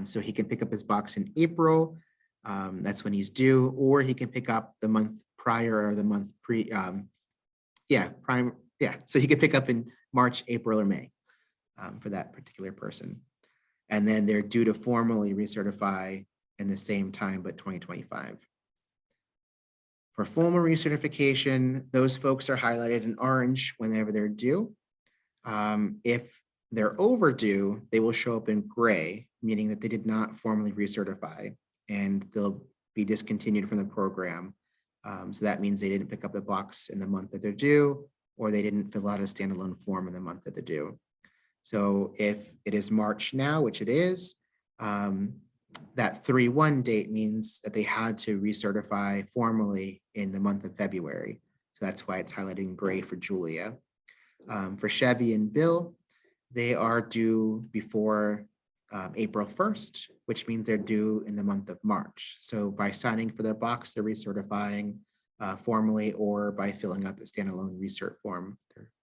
So he can pick up his box in April. That's when he's due, or he can pick up the month prior or the month So you could pick up in March, April, or May for that particular person. And then they're due to formally recertify in the same time, but 2025. For formal recertification, those folks are highlighted in orange whenever they're due. If they're overdue, they will show up in gray, meaning that they did not formally recertify, and they'll be discontinued from the program. So that means they didn't pick up the box in the month that they're due, or they didn't fill out a standalone form in the month that they're due. So if it is March now, which it is, that 3/1 date means that they had to recertify formally in the month of February. So that's why it's highlighted in gray for Julia. For Chevy and Bill, they are due before April 1st, which means they're due in the month of March. So by signing for their box, they're recertifying formally, or by filling out the standalone recert form,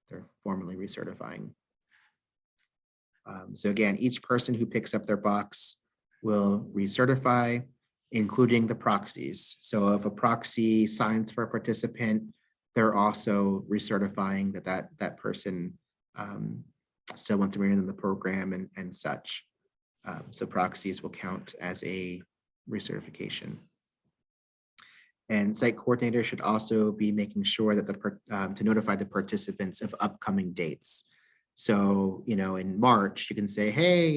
they're formally recertifying. So again, each person who picks up their box will recertify, including the proxies. So if a proxy signs for a participant, they're also recertifying that person still wants to remain in the program and such. So proxies will count as a recertification. And site coordinator should also be making sure that to notify the participants of upcoming dates. So, in March, you can say, hey,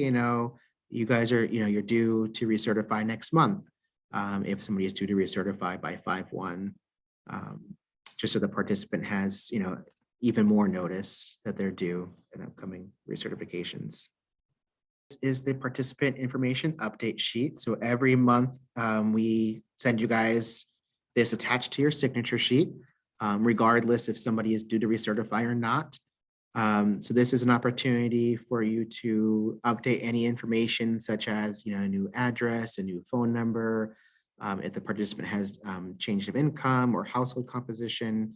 you guys are, you're due to recertify next month. If somebody is due to recertify by 5/1, just so the participant has, even more notice that they're due in upcoming recertifications. This is the participant information update sheet. So every month we send you guys this attached to your signature sheet, regardless if somebody is due to recertify or not. So this is an opportunity for you to update any information such as, a new address, a new phone number, if the participant has change of income or household composition.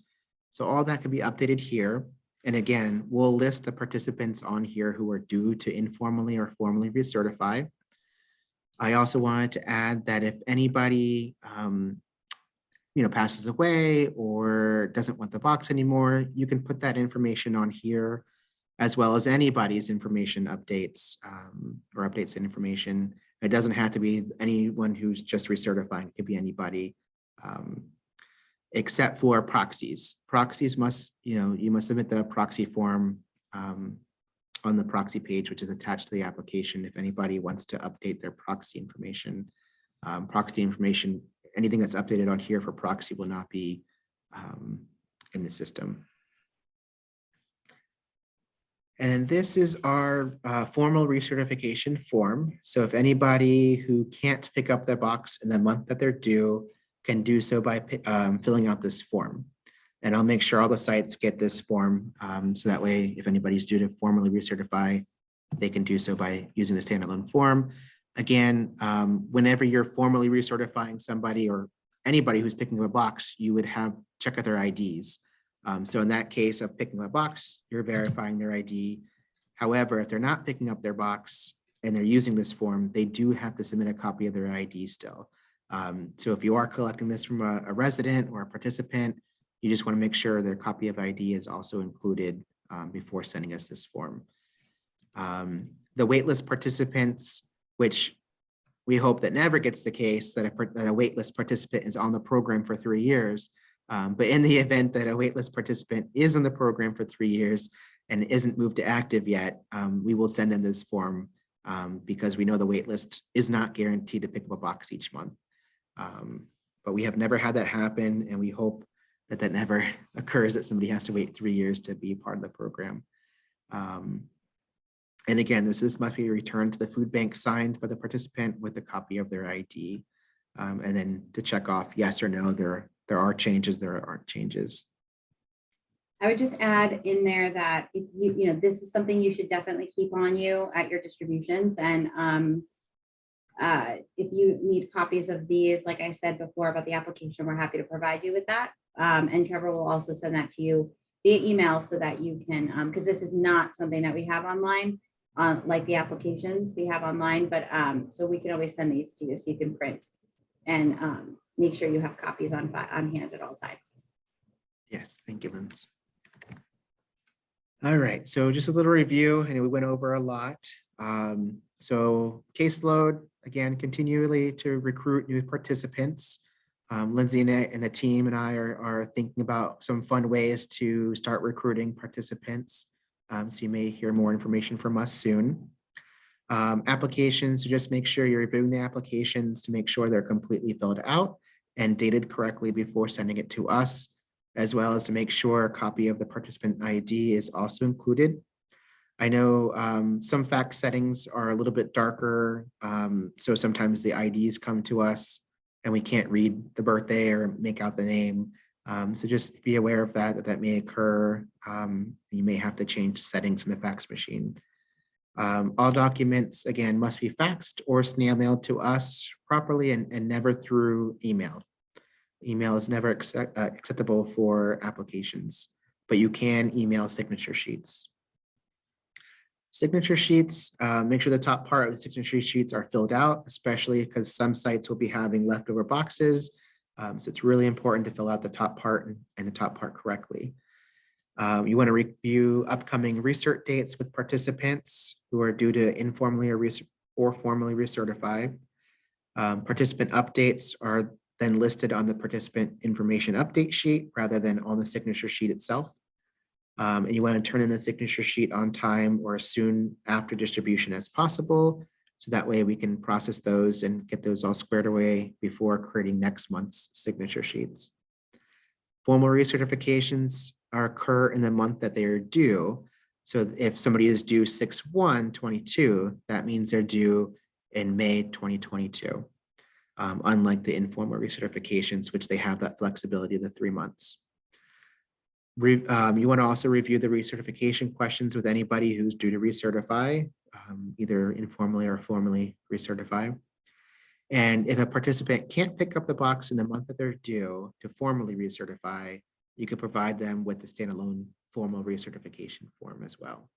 So all that can be updated here. And again, we'll list the participants on here who are due to informally or formally recertify. I also wanted to add that if anybody passes away or doesn't want the box anymore, you can put that information on here, as well as anybody's information updates or updates in information. It doesn't have to be anyone who's just recertifying. It could be anybody, except for proxies. Proxies must, you must submit the proxy form on the proxy page, which is attached to the application. If anybody wants to update their proxy information, anything that's updated on here for proxy will not be in the system. And this is our formal recertification form. So if anybody who can't pick up their box in the month that they're due can do so by filling out this form. And I'll make sure all the sites get this form. So that way, if anybody's due to formally recertify, they can do so by using the standalone form. Again, whenever you're formally recertifying somebody or anybody who's picking up a box, you would check out their IDs. So in that case of picking up a box, you're verifying their ID. However, if they're not picking up their box and they're using this form, they do have to submit a copy of their ID still. So if you are collecting this from a resident or a participant, you just want to make sure their copy of ID is also included before sending us this form. The waitlist participants, which we hope that never gets the case, that a waitlist participant is on the program for 3 years. But in the event that a waitlist participant is in the program for 3 years and isn't moved to active yet, we will send them this form because we know the waitlist is not guaranteed to pick up a box each month. But we have never had that happen, and we hope that that never occurs, that somebody has to wait 3 years to be part of the program. And again, this must be returned to the food bank signed by the participant with a copy of their ID. And then to check off yes or no, there are changes, there aren't changes. I would just add in there that if this is something you should definitely keep on you at your distributions. And if you need copies of these, like I said before about the application, we're happy to provide you with that. And Trevor will also send that to you via email so that you can, because this is not something that we have online, like the applications we have online, but so we can always send these to you so you can print and make sure you have copies on hand at all times. Yes, thank you, Linz. All right, so just a little review, and we went over a lot. So caseload, again, continually to recruit new participants. Lindsay and the team and I are thinking about some fun ways to start recruiting participants. So you may hear more information from us soon. Applications, so just make sure you're reviewing the applications to make sure they're completely filled out and dated correctly before sending it to us, as well as to make sure a copy of the participant ID is also included. I know some fact settings are a little bit darker, so sometimes the IDs come to us and we can't read the birthday or make out the name. So just be aware of that may occur. You may have to change settings in the fax machine. All documents, again, must be faxed or snail mailed to us properly and never through email. Email is never acceptable for applications, but you can email signature sheets. Signature sheets, make sure the top part of the signature sheets are filled out, especially because some sites will be having leftover boxes. So it's really important to fill out the top part and the top part correctly. You want to review upcoming recert dates with participants who are due to informally or formally recertify. Participant updates are then listed on the participant information update sheet rather than on the signature sheet itself. And you want to turn in the signature sheet on time or as soon after distribution as possible. So that way we can process those and get those all squared away before creating next month's signature sheets. Formal recertifications occur in the month that they are due. So if somebody is due 6/1/22, that means they're due in May 2022. Unlike the informal recertifications, which they have that flexibility of the 3 months. You want to also review the recertification questions with anybody who's due to recertify, either informally or formally recertify. And if a participant can't pick up the box in the month that they're due to formally recertify, you could provide them with the standalone formal recertification form as well.